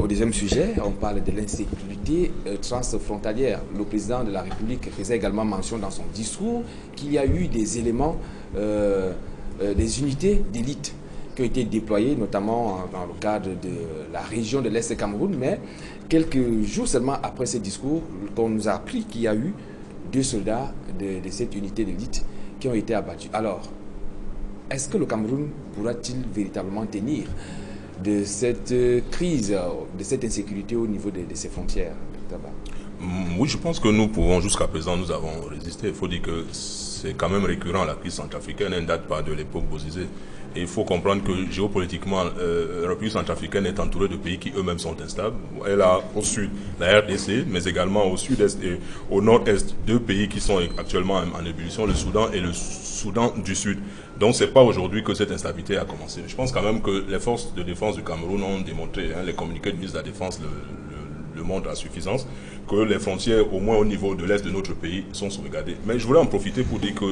deuxième sujet. On parle de l'insécurité transfrontalière. Le président de la République faisait également mention dans son discours qu'il y a eu des éléments, des unités d'élite qui ont été déployés, notamment dans le cadre de la région de l'Est du Cameroun, mais quelques jours seulement après ce discours, qu'on nous a appris qu'il y a eu 2 soldats de cette unité d'élite qui ont été abattus. Alors, est-ce que le Cameroun pourra-t-il véritablement tenir de cette crise, de cette insécurité au niveau de ses frontières? Oui, je pense que nous pouvons, jusqu'à présent, nous avons résisté. Il faut dire que c'est quand même récurrent, la crise centrafricaine, elle ne date pas de l'époque Bozizé. Et il faut comprendre que géopolitiquement, la République centrafricaine est entourée de pays qui eux-mêmes sont instables. Elle a au sud la RDC, mais également au sud-est et au nord-est 2 pays qui sont actuellement en ébullition, le Soudan et le Soudan du Sud. Donc c'est pas aujourd'hui que cette instabilité a commencé. Je pense quand même que les forces de défense du Cameroun ont démontré, les communiqués de ministre de la Défense le montrent à suffisance, que les frontières, au moins au niveau de l'Est de notre pays, sont sauvegardées. Mais je voulais en profiter pour dire que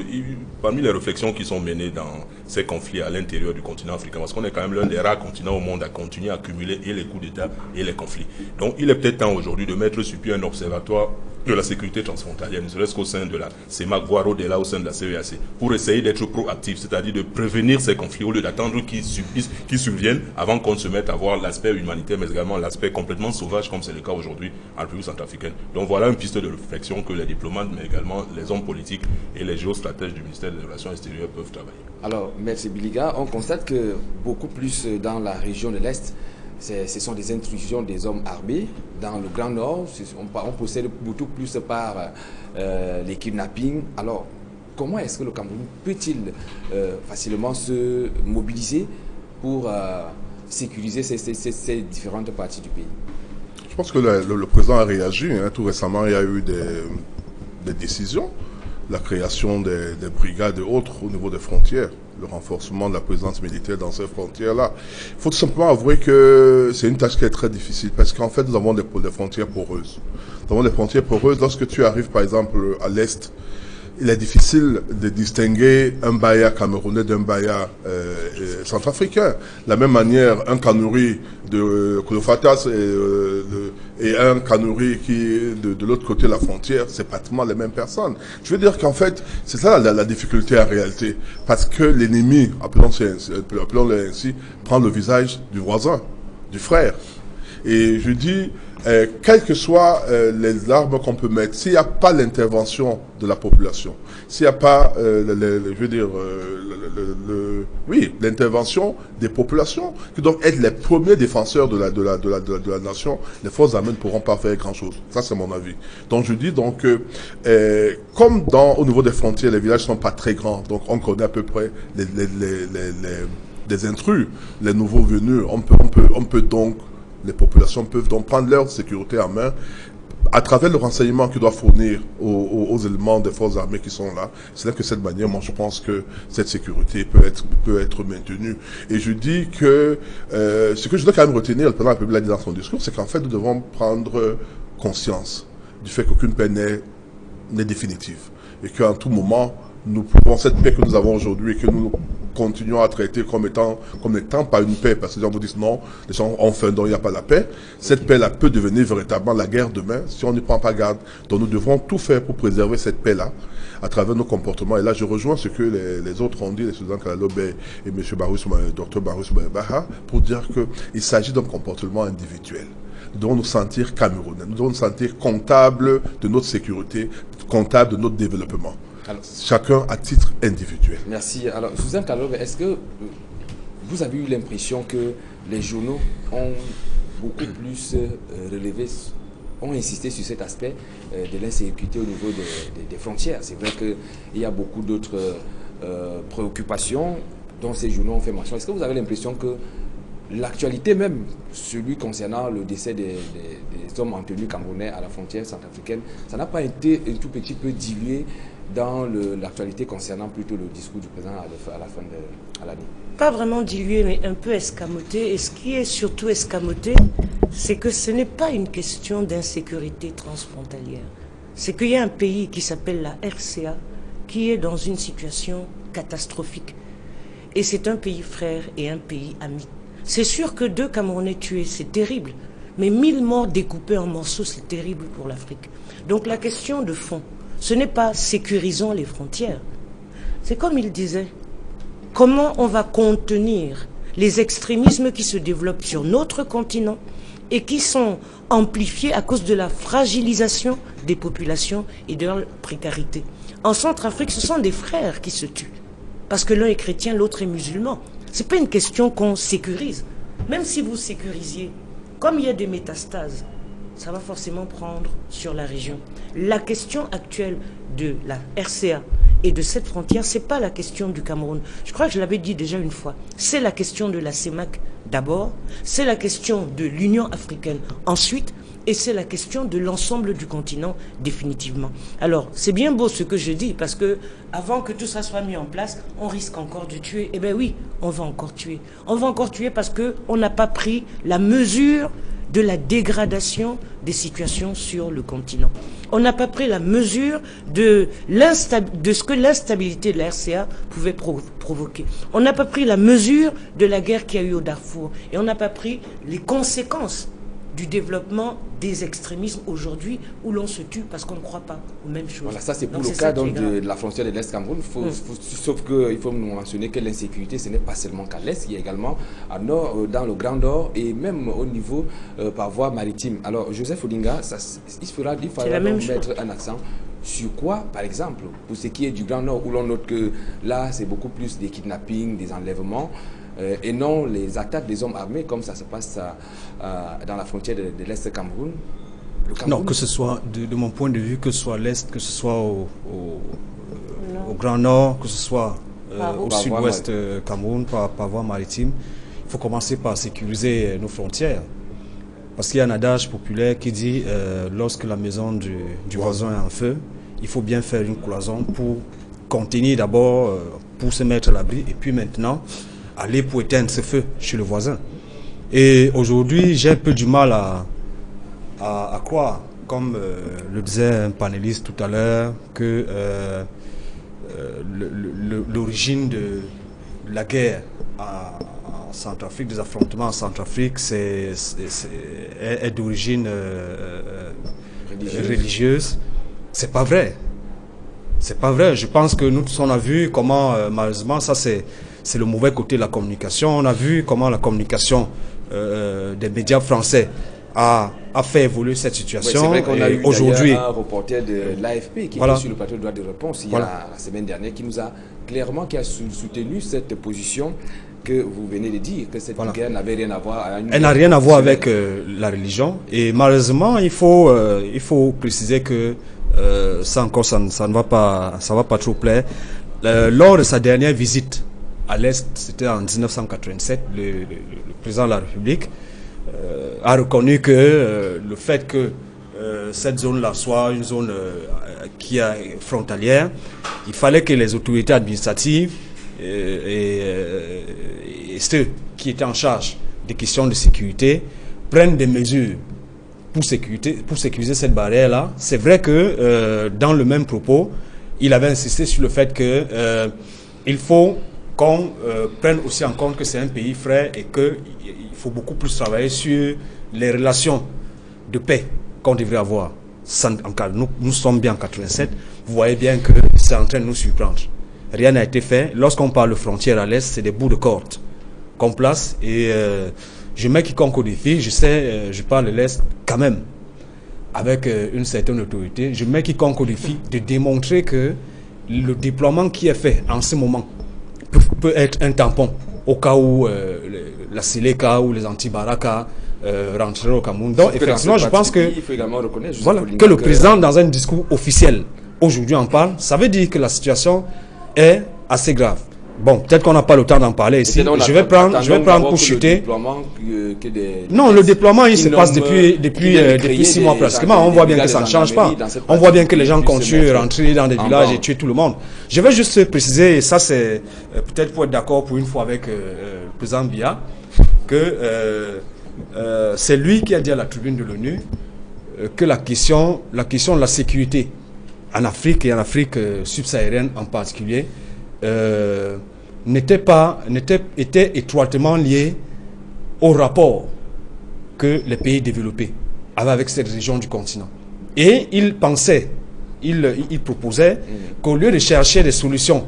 parmi les réflexions qui sont menées dans ces conflits à l'intérieur du continent africain, parce qu'on est quand même l'un des rares continents au monde à continuer à cumuler et les coups d'État et les conflits. Donc il est peut-être temps aujourd'hui de mettre sur pied un observatoire de la sécurité transfrontalière, ne serait-ce qu'au sein de la CEMAC, voire au-delà au sein de la CEAC, pour essayer d'être proactif, c'est-à-dire de prévenir ces conflits au lieu d'attendre qu'ils surviennent avant qu'on se mette à voir l'aspect humanitaire, mais également l'aspect complètement sauvage, comme c'est le cas aujourd'hui en République centrafricaine. Donc voilà une piste de réflexion que les diplomates, mais également les hommes politiques et les géostratèges du ministère des Relations extérieures peuvent travailler. Alors, merci Biliga, on constate que beaucoup plus dans la région de l'Est, ce sont des intrusions des hommes armés dans le Grand Nord. On possède beaucoup plus par les kidnappings. Alors, comment est-ce que le Cameroun peut-il facilement se mobiliser pour sécuriser ces différentes parties du pays? Je pense que le président a réagi. Hein. Tout récemment, il y a eu des décisions. La création des brigades et autres au niveau des frontières, le renforcement de la présence militaire dans ces frontières-là. Il faut tout simplement avouer que c'est une tâche qui est très difficile parce qu'en fait, nous avons des frontières poreuses. Nous avons des frontières poreuses. Lorsque tu arrives, par exemple, à l'Est, il est difficile de distinguer un baya camerounais d'un baya centrafricain. De la même manière, un Kanouri de Kolofatas et un Kanouri qui est de l'autre côté de la frontière, c'est pratiquement les mêmes personnes. Je veux dire qu'en fait, c'est ça la difficulté en réalité. Parce que l'ennemi, appelons-le ainsi, prend le visage du voisin, du frère. Et je dis, quelles que soient les armes qu'on peut mettre, s'il n'y a pas l'intervention de la population, s'il n'y a pas, l'intervention des populations, qui doivent être les premiers défenseurs de la nation, les forces armées ne pourront pas faire grand-chose. Ça, c'est mon avis. Donc, je dis donc, comme au niveau des frontières, les villages ne sont pas très grands, donc on connaît à peu près les intrus, les nouveaux venus, on peut donc, les populations peuvent donc prendre leur sécurité en main à travers le renseignement qu'ils doivent fournir aux éléments des forces armées qui sont là. C'est que cette manière, moi je pense que cette sécurité peut être maintenue. Et je dis que ce que je dois quand même retenir, le président de la République l'a dit dans son discours, c'est qu'en fait nous devons prendre conscience du fait qu'aucune paix n'est définitive. Et qu'à tout moment, nous pouvons, cette paix que nous avons aujourd'hui et que nous continuons à traiter comme n'étant pas une paix, parce que les gens vous disent non, les gens ont faim, donc il n'y a pas la paix. Cette paix-là peut devenir véritablement la guerre demain si on n'y prend pas garde. Donc nous devrons tout faire pour préserver cette paix-là à travers nos comportements. Et là, je rejoins ce que les autres ont dit, les Suzanne Kalalobe et M. Dr Barus Baha, pour dire qu'il s'agit d'un comportement individuel. Nous devons nous sentir camerounais, nous devons nous sentir comptables de notre sécurité, comptables de notre développement. Alors, chacun à titre individuel. Merci. Alors, Suzanne Kalalobe, est-ce que vous avez eu l'impression que les journaux ont beaucoup plus relevé, ont insisté sur cet aspect de l'insécurité au niveau des frontières? C'est vrai qu'il y a beaucoup d'autres préoccupations dont ces journaux ont fait mention. Est-ce que vous avez l'impression que l'actualité même, celui concernant le décès des hommes en tenue camerounais à la frontière centrafricaine, ça n'a pas été un tout petit peu dilué dans l'actualité concernant plutôt le discours du président à la fin de l'année? Pas vraiment dilué, mais un peu escamoté. Et ce qui est surtout escamoté, c'est que ce n'est pas une question d'insécurité transfrontalière. C'est qu'il y a un pays qui s'appelle la RCA, qui est dans une situation catastrophique. Et c'est un pays frère et un pays ami. C'est sûr que 2 Camerounais tués, c'est terrible. Mais 1000 morts découpés en morceaux, c'est terrible pour l'Afrique. Donc la question de fond, ce n'est pas sécurisons les frontières. C'est comme il disait, comment on va contenir les extrémismes qui se développent sur notre continent et qui sont amplifiés à cause de la fragilisation des populations et de leur précarité. En Centrafrique, ce sont des frères qui se tuent. Parce que l'un est chrétien, l'autre est musulman. Ce n'est pas une question qu'on sécurise. Même si vous sécurisiez, comme il y a des métastases, ça va forcément prendre sur la région. La question actuelle de la RCA et de cette frontière, ce n'est pas la question du Cameroun. Je crois que je l'avais dit déjà une fois. C'est la question de la CEMAC d'abord, c'est la question de l'Union africaine ensuite, et c'est la question de l'ensemble du continent définitivement. Alors, c'est bien beau ce que je dis, parce que avant que tout ça soit mis en place, on risque encore de tuer. Eh bien oui, on va encore tuer. On va encore tuer parce qu'on n'a pas pris la mesure de la dégradation des situations sur le continent. On n'a pas pris la mesure de ce que l'instabilité de la RCA pouvait provoquer. On n'a pas pris la mesure de la guerre qu'il y a eu au Darfour. Et on n'a pas pris les conséquences du développement des extrémismes aujourd'hui où l'on se tue parce qu'on ne croit pas aux mêmes choses. Voilà, ça c'est pour le cas donc, de la frontière de l'Est Cameroun. Sauf qu'il faut nous mentionner que l'insécurité, ce n'est pas seulement qu'à l'Est, il y a également à nord, dans le Grand Nord et même au niveau par voie maritime. Alors Joseph Odinga, il faudra donc mettre un accent sur quoi, par exemple, pour ce qui est du Grand Nord, où l'on note que là c'est beaucoup plus des kidnappings, des enlèvements. et non les attaques des hommes armés comme ça se passe dans la frontière de l'Est Cameroun. Non, que ce soit, de mon point de vue, que ce soit à l'Est, que ce soit au Grand Nord, que ce soit au sud-ouest Cameroun, par voie maritime, il faut commencer par sécuriser nos frontières. Parce qu'il y a un adage populaire qui dit lorsque la maison du voisin est en feu, il faut bien faire une cloison pour contenir d'abord, pour se mettre à l'abri, et puis maintenant, aller pour éteindre ce feu chez le voisin. Et aujourd'hui, j'ai un peu du mal à croire, comme le disait un panéliste tout à l'heure, que l'origine de la guerre en Centrafrique, des affrontements en Centrafrique, est d'origine religieuse. C'est pas vrai. C'est pas vrai. Je pense que nous tous on a vu comment, malheureusement, ça c'est le mauvais côté de la communication. On a vu comment la communication des médias français a fait évoluer cette situation. C'est vrai qu'on a eu aujourd'hui un reporter de l'AFP qui était sur le plateau de droit de réponse il y a la semaine dernière, qui nous a clairement soutenu cette position que vous venez de dire, que cette guerre n'avait rien à voir. Elle n'a rien à voir avec la religion. Et malheureusement, il faut préciser que ça encore, ça ne va pas trop plaire. Lors de sa dernière visite à l'Est, c'était en 1987, le président de la République a reconnu que le fait que cette zone-là soit une zone qui est frontalière, il fallait que les autorités administratives et ceux qui étaient en charge des questions de sécurité prennent des mesures pour sécuriser cette barrière-là. C'est vrai que dans le même propos, il avait insisté sur le fait que il faut qu'on prenne aussi en compte que c'est un pays frère et qu'il faut beaucoup plus travailler sur les relations de paix qu'on devrait avoir. Nous sommes bien en 87, vous voyez bien que c'est en train de nous surprendre. Rien n'a été fait. Lorsqu'on parle de frontières à l'Est, c'est des bouts de corde qu'on place et je mets quiconque au défi, je parle de l'Est quand même, avec une certaine autorité, je mets quiconque au défi de démontrer que le déploiement qui est fait en ce moment peut être un tampon au cas où la Séléka ou les anti-Baraka rentreraient au Cameroun. Donc effectivement, je pense que, il faut également reconnaître, que le président, dans un discours officiel, aujourd'hui en parle, ça veut dire que la situation est assez grave. Bon, peut-être qu'on n'a pas le temps d'en parler ici. Je vais prendre pour chuter. Non, le déploiement, il se passe depuis 6 mois pratiquement. On voit bien que ça ne change pas. On voit bien que les gens continuent à rentrer dans des villages et tuer tout le monde. Je vais juste préciser, et ça c'est peut-être pour être d'accord pour une fois avec le président Biya, que c'est lui qui a dit à la tribune de l'ONU que la question de la sécurité en Afrique et en Afrique subsaharienne en particulier était étroitement lié au rapport que les pays développés avaient avec cette région du continent. Et il proposait qu'au lieu de chercher des solutions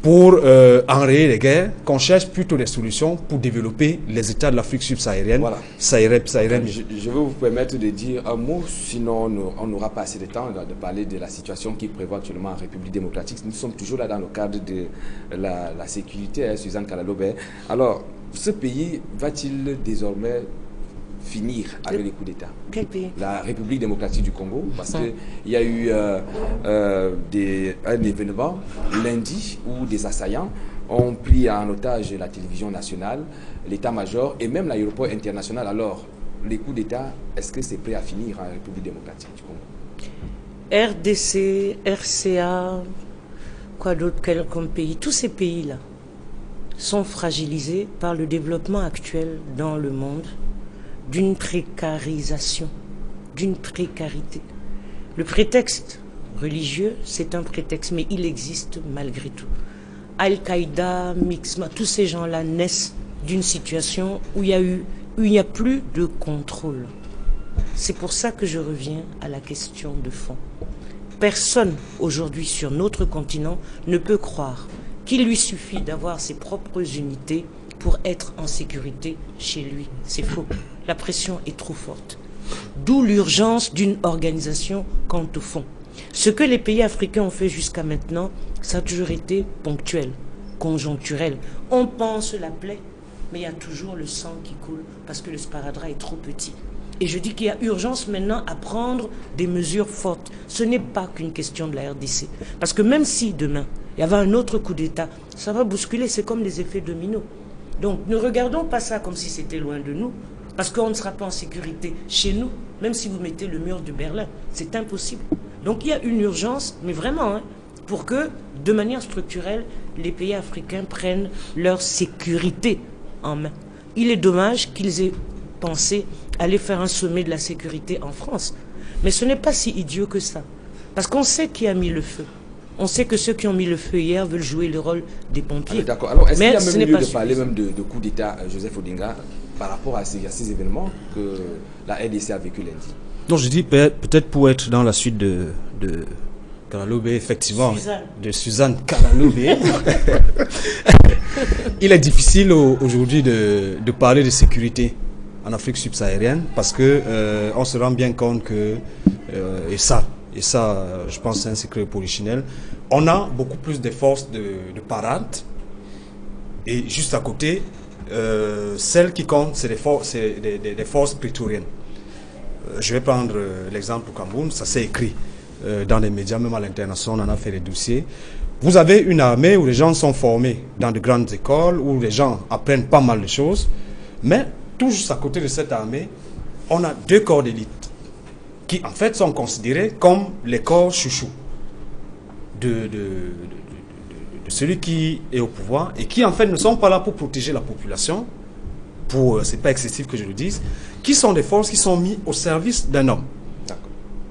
pour enrayer les guerres, qu'on cherche plutôt des solutions pour développer les États de l'Afrique subsaharienne. Voilà. Ça irait mieux. Je vais vous permettre de dire un mot, sinon on n'aura pas assez de temps de parler de la situation qui prévoit actuellement en République démocratique. Nous sommes toujours là dans le cadre de la sécurité, Suzanne Kalalobé. Alors, ce pays va-t-il désormais finir avec les coups d'État? Quel pays? La République démocratique du Congo, parce qu'il y a eu un événement lundi où des assaillants ont pris en otage la télévision nationale, l'état-major et même l'aéroport international. Alors, les coups d'État, est-ce que c'est prêt à finir en République démocratique du Congo? RDC, RCA, quoi d'autre comme pays? Tous ces pays-là sont fragilisés par le développement actuel dans le monde d'une précarisation, d'une précarité. Le prétexte religieux, c'est un prétexte, mais il existe malgré tout. Al-Qaïda, Mixma, tous ces gens-là naissent d'une situation où il n'y a plus de contrôle. C'est pour ça que je reviens à la question de fond. Personne aujourd'hui sur notre continent ne peut croire qu'il lui suffit d'avoir ses propres unités pour être en sécurité chez lui. C'est faux. La pression est trop forte. D'où l'urgence d'une organisation quant au fond. Ce que les pays africains ont fait jusqu'à maintenant, ça a toujours été ponctuel, conjoncturel. On pense la plaie mais il y a toujours le sang qui coule parce que le sparadrap est trop petit. Et je dis qu'il y a urgence maintenant à prendre des mesures fortes. Ce n'est pas qu'une question de la RDC. Parce que même si demain, il y avait un autre coup d'État, ça va bousculer, c'est comme les effets dominos. Donc ne regardons pas ça comme si c'était loin de nous, parce qu'on ne sera pas en sécurité chez nous, même si vous mettez le mur de Berlin. C'est impossible. Donc il y a une urgence, mais vraiment, pour que, de manière structurelle, les pays africains prennent leur sécurité en main. Il est dommage qu'ils aient pensé aller faire un sommet de la sécurité en France. Mais ce n'est pas si idiot que ça. Parce qu'on sait qui a mis le feu. On sait que ceux qui ont mis le feu hier veulent jouer le rôle des pompiers. D'accord. Alors, est-ce qu'il y a même lieu de parler même de coup d'État, Joseph Odinga, par rapport à ces événements que la RDC a vécu lundi? Non, je dis peut-être pour être dans la suite de Kalalobé, effectivement, de Suzanne Kalalobé. Il est difficile aujourd'hui de parler de sécurité en Afrique subsaharienne parce que on se rend bien compte que et ça je pense c'est un secret polichinelle, on a beaucoup plus de forces de parade et juste à côté celles qui comptent c'est des forces prétoriennes. Je vais prendre l'exemple au Cameroun, ça s'est écrit dans les médias, même à l'international, on en a fait des dossiers. Vous avez une armée où les gens sont formés dans de grandes écoles, où les gens apprennent pas mal de choses, mais tout juste à côté de cette armée, on a 2 corps d'élite qui en fait sont considérés comme les corps chouchous de celui qui est au pouvoir et qui en fait ne sont pas là pour protéger la population, c'est pas excessif que je le dise, qui sont des forces qui sont mises au service d'un homme.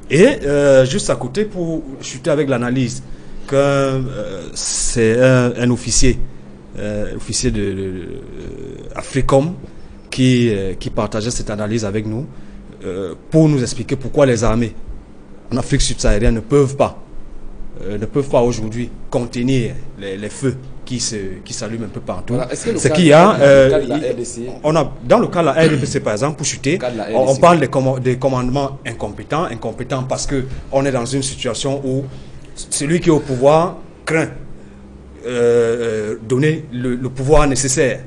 Et juste à côté, pour chuter avec l'analyse, que c'est un officier de Africom qui partageait cette analyse avec nous pour nous expliquer pourquoi les armées en Afrique subsaharienne ne peuvent pas aujourd'hui contenir les feux qui s'allument un peu partout. Voilà. C'est qu'il y a, dans le cas de la RDC par exemple, pour chuter, on parle des commandements incompétents parce qu'on est dans une situation où celui qui est au pouvoir craint donner le pouvoir nécessaire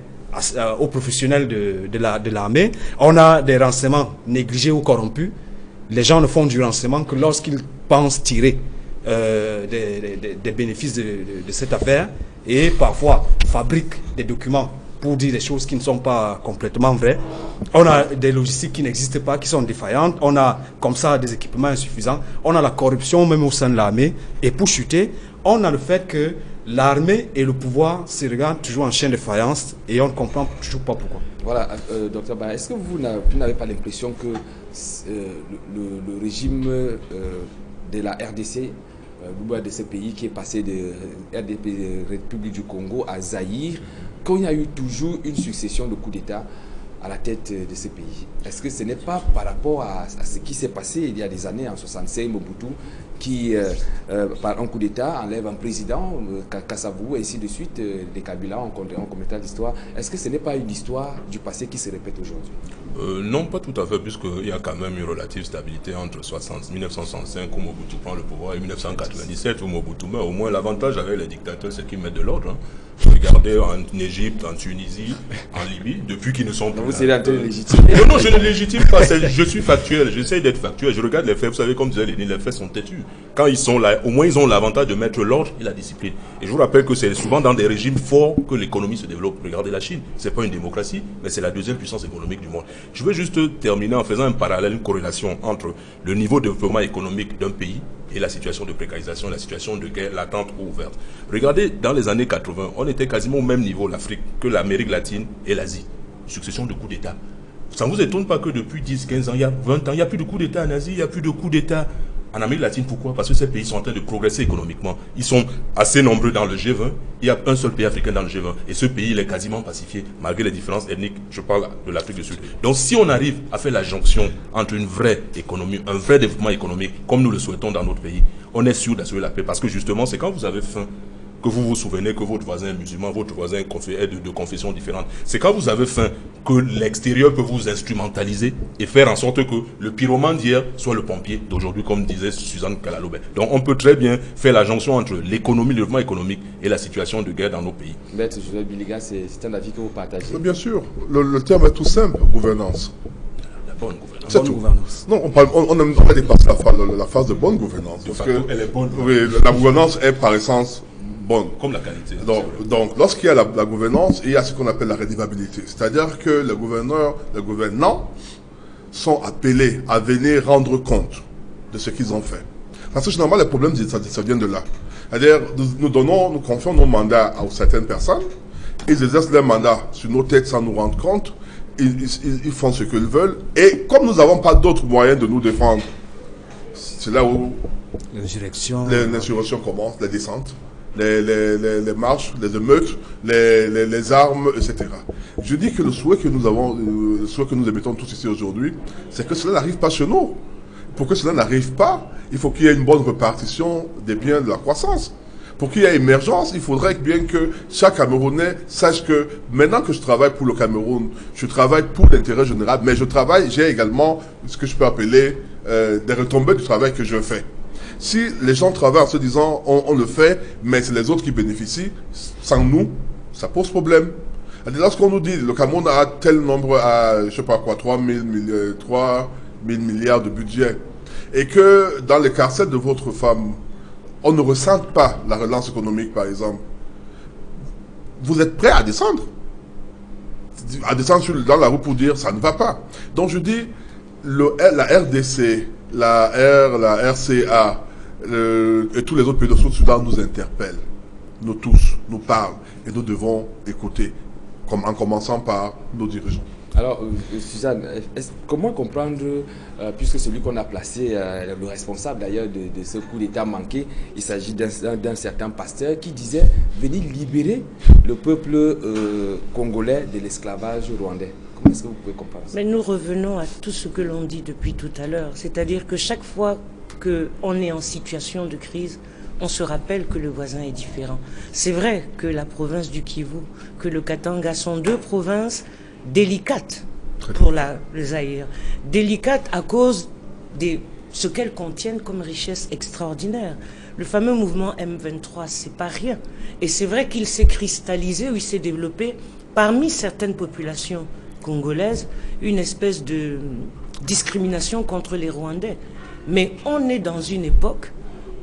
aux professionnels de l'armée. On a des renseignements négligés ou corrompus. Les gens ne font du renseignement que lorsqu'ils pensent tirer des bénéfices de cette affaire et parfois fabriquent des documents pour dire des choses qui ne sont pas complètement vraies. On a des logistiques qui n'existent pas, qui sont défaillantes. On a comme ça des équipements insuffisants. On a la corruption même au sein de l'armée. Et pour chuter, on a le fait que l'armée et le pouvoir se regardent toujours en chien de faïence et on ne comprend toujours pas pourquoi. Voilà, docteur Ba, est-ce que vous n'avez pas l'impression que le régime de la RDC, de ce pays qui est passé de République du Congo à Zaïre, qu'il y a eu toujours une succession de coups d'État à la tête de ce pays? Est-ce que ce n'est pas par rapport à ce qui s'est passé il y a des années, en 65, Mobutu, qui, par un coup d'État, enlève un président, Kassavou, et ainsi de suite, les Kabila, on commettra l'histoire. Est-ce que ce n'est pas une histoire du passé qui se répète aujourd'hui? Non, pas tout à fait, puisqu'il y a quand même une relative stabilité entre 1965, où Mobutu prend le pouvoir, et 1997, où Mobutu meurt. Au moins, l'avantage avec les dictateurs, c'est qu'ils mettent de l'ordre. Hein. Regardez en Égypte, en Tunisie, en Libye, depuis qu'ils ne sont plus. Vous serez un peu légitime. Non, je ne légitime pas, je suis factuel, j'essaie d'être factuel, je regarde les faits, vous savez, comme disait Lénine, les faits sont têtus. Quand ils sont là, au moins ils ont l'avantage de mettre l'ordre et la discipline. Et je vous rappelle que c'est souvent dans des régimes forts que l'économie se développe. Regardez la Chine, c'est pas une démocratie, mais c'est la deuxième puissance économique du monde. Je veux juste terminer en faisant un parallèle, une corrélation entre le niveau de développement économique d'un pays et la situation de précarisation, la situation de guerre latente ou ouverte. Regardez, dans les années 80, on était quasiment au même niveau, l'Afrique, que l'Amérique latine et l'Asie. Succession de coups d'État. Ça ne vous étonne pas que depuis 10, 15 ans, il y a 20 ans, il n'y a plus de coups d'État en Asie, il n'y a plus de coups d'État en Amérique latine. Pourquoi? Parce que ces pays sont en train de progresser économiquement. Ils sont assez nombreux dans le G20. Il y a un seul pays africain dans le G20. Et ce pays, il est quasiment pacifié, malgré les différences ethniques. Je parle de l'Afrique du Sud. Donc si on arrive à faire la jonction entre une vraie économie, un vrai développement économique, comme nous le souhaitons dans notre pays, on est sûr d'assurer la paix. Parce que justement, c'est quand vous avez faim que vous vous souvenez que votre voisin est musulman, votre voisin est de confession différente. C'est quand vous avez faim que l'extérieur peut vous instrumentaliser et faire en sorte que le pyromane d'hier soit le pompier d'aujourd'hui, comme disait Suzanne Kalalobé. Donc on peut très bien faire la jonction entre l'économie, le développement économique et la situation de guerre dans nos pays. Maître Joseph Biliga, c'est un avis que vous partagez? Bien sûr, le terme est tout simple, gouvernance. La bonne gouvernance. C'est tout. Non, on a dépassé la phase de bonne gouvernance. Parce que, elle est bonne. Oui, la gouvernance est par essence bonne. Comme la qualité. Donc lorsqu'il y a la gouvernance, il y a ce qu'on appelle la rédivabilité. C'est-à-dire que les gouvernants sont appelés à venir rendre compte de ce qu'ils ont fait. Parce que généralement, les problèmes, ça vient de là. C'est-à-dire, nous confions nos mandats à certaines personnes, ils exercent leur mandat sur nos têtes sans nous rendre compte, ils font ce qu'ils veulent, et comme nous n'avons pas d'autres moyens de nous défendre, c'est là où l'insurrection commence, les descentes, les marches, les émeutes, les armes, etc. Je dis que le souhait que nous avons, le souhait que nous émettons tous ici aujourd'hui, c'est que cela n'arrive pas chez nous. Pour que cela n'arrive pas, il faut qu'il y ait une bonne répartition des biens de la croissance. Pour qu'il y ait émergence, il faudrait bien que chaque Camerounais sache que maintenant que je travaille pour le Cameroun, je travaille pour l'intérêt général, mais j'ai également ce que je peux appeler des retombées du travail que je fais. Si les gens travaillent en se disant on le fait, mais c'est les autres qui bénéficient, sans nous, ça pose problème. Lorsqu'on nous dit le Cameroun a tel nombre, je sais pas quoi, 3 000 milliards de budget, et que dans les carcères de votre femme, on ne ressent pas la relance économique, par exemple, vous êtes prêt à descendre dans la rue pour dire ça ne va pas. Donc je dis, la RDC, la RCA et tous les autres pays de Sud-Soudan nous interpellent, nous tous, nous parlent, et nous devons écouter, en commençant par nos dirigeants. Alors, Suzanne, comment comprendre, puisque celui qu'on a placé, le responsable d'ailleurs de ce coup d'État manqué, il s'agit d'un certain pasteur qui disait venir libérer le peuple congolais de l'esclavage rwandais. Comment est-ce que vous pouvez comprendre ça? Mais nous revenons à tout ce que l'on dit depuis tout à l'heure, c'est-à-dire que chaque fois qu'on est en situation de crise, on se rappelle que le voisin est différent. C'est vrai que la province du Kivu, que le Katanga sont deux provinces délicate pour le Zaïre. Délicate à cause de ce qu'elles contiennent comme richesse extraordinaire. Le fameux mouvement M23, c'est pas rien. Et c'est vrai qu'il s'est cristallisé ou il s'est développé parmi certaines populations congolaises une espèce de discrimination contre les Rwandais. Mais on est dans une époque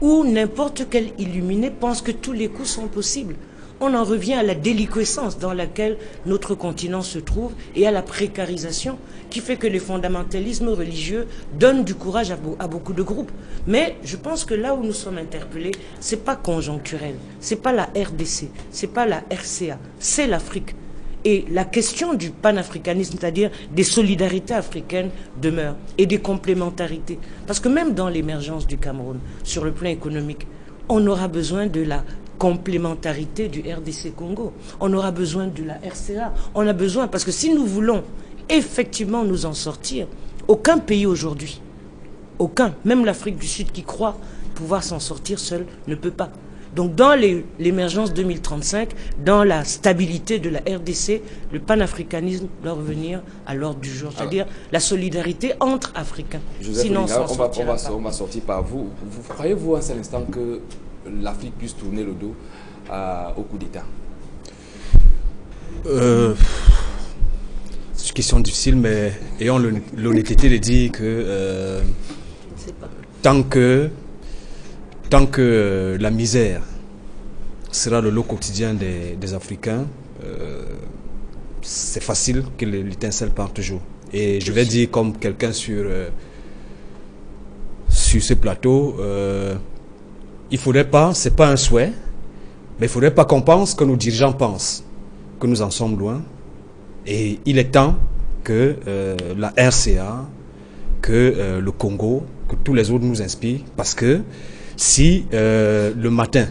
où n'importe quel illuminé pense que tous les coups sont possibles. On en revient à la déliquescence dans laquelle notre continent se trouve et à la précarisation qui fait que les fondamentalismes religieux donnent du courage à beaucoup de groupes. Mais je pense que là où nous sommes interpellés, c'est pas conjoncturel, c'est pas la RDC, c'est pas la RCA, c'est l'Afrique. Et la question du panafricanisme, c'est-à-dire des solidarités africaines, demeure et des complémentarités. Parce que même dans l'émergence du Cameroun, sur le plan économique, on aura besoin de la complémentarité du RDC Congo. On aura besoin de la RCA. On a besoin, parce que si nous voulons effectivement nous en sortir, aucun pays aujourd'hui, aucun, même l'Afrique du Sud qui croit pouvoir s'en sortir seul, ne peut pas. Donc dans l'émergence 2035, dans la stabilité de la RDC, le panafricanisme doit revenir à l'ordre du jour, c'est-à-dire la solidarité entre Africains. Joseph Sinon, on va sortir par vous. Croyez-vous à cet instant que l'Afrique puisse tourner le dos au coup d'État? C'est une question difficile, mais ayons l'honnêteté de dire que tant que la misère sera le lot quotidien des Africains, c'est facile que l'étincelle parte toujours. Et je vais dire comme quelqu'un sur ce plateau, il ne faudrait pas, ce n'est pas un souhait, mais il ne faudrait pas qu'on pense que nos dirigeants pensent que nous en sommes loin. Et il est temps que la RCA, que le Congo, que tous les autres nous inspirent, parce que si le matin,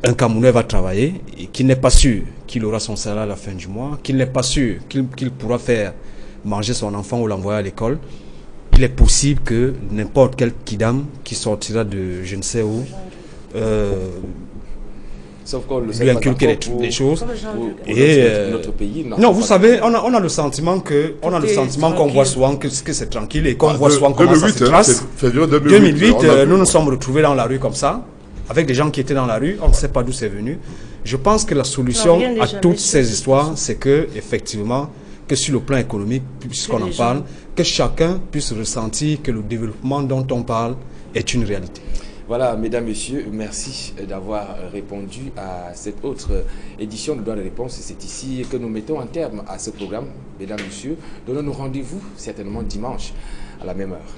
un Camerounais va travailler et qu'il n'est pas sûr qu'il aura son salaire à la fin du mois, qu'il n'est pas sûr qu'il pourra faire manger son enfant ou l'envoyer à l'école, il est possible que n'importe quel kidam qui sortira de je ne sais où Sauf qu'on le lui inculquer des choses. Et notre pays. Non, vous savez, on a le sentiment qu'on voit souvent que c'est tranquille et qu'on voit souvent comment ça se trace. 2008, nous nous sommes retrouvés dans la rue comme ça, avec des gens qui étaient dans la rue, on ne sait pas d'où c'est venu. Je pense que la solution à toutes ces histoires, c'est que, effectivement, que sur le plan économique, puisqu'on en parle, que chacun puisse ressentir que le développement dont on parle est une réalité. Voilà, mesdames, messieurs, merci d'avoir répondu à cette autre édition de Droit de réponse. C'est ici que nous mettons un terme à ce programme. Mesdames, messieurs, donnons-nous rendez-vous certainement dimanche à la même heure.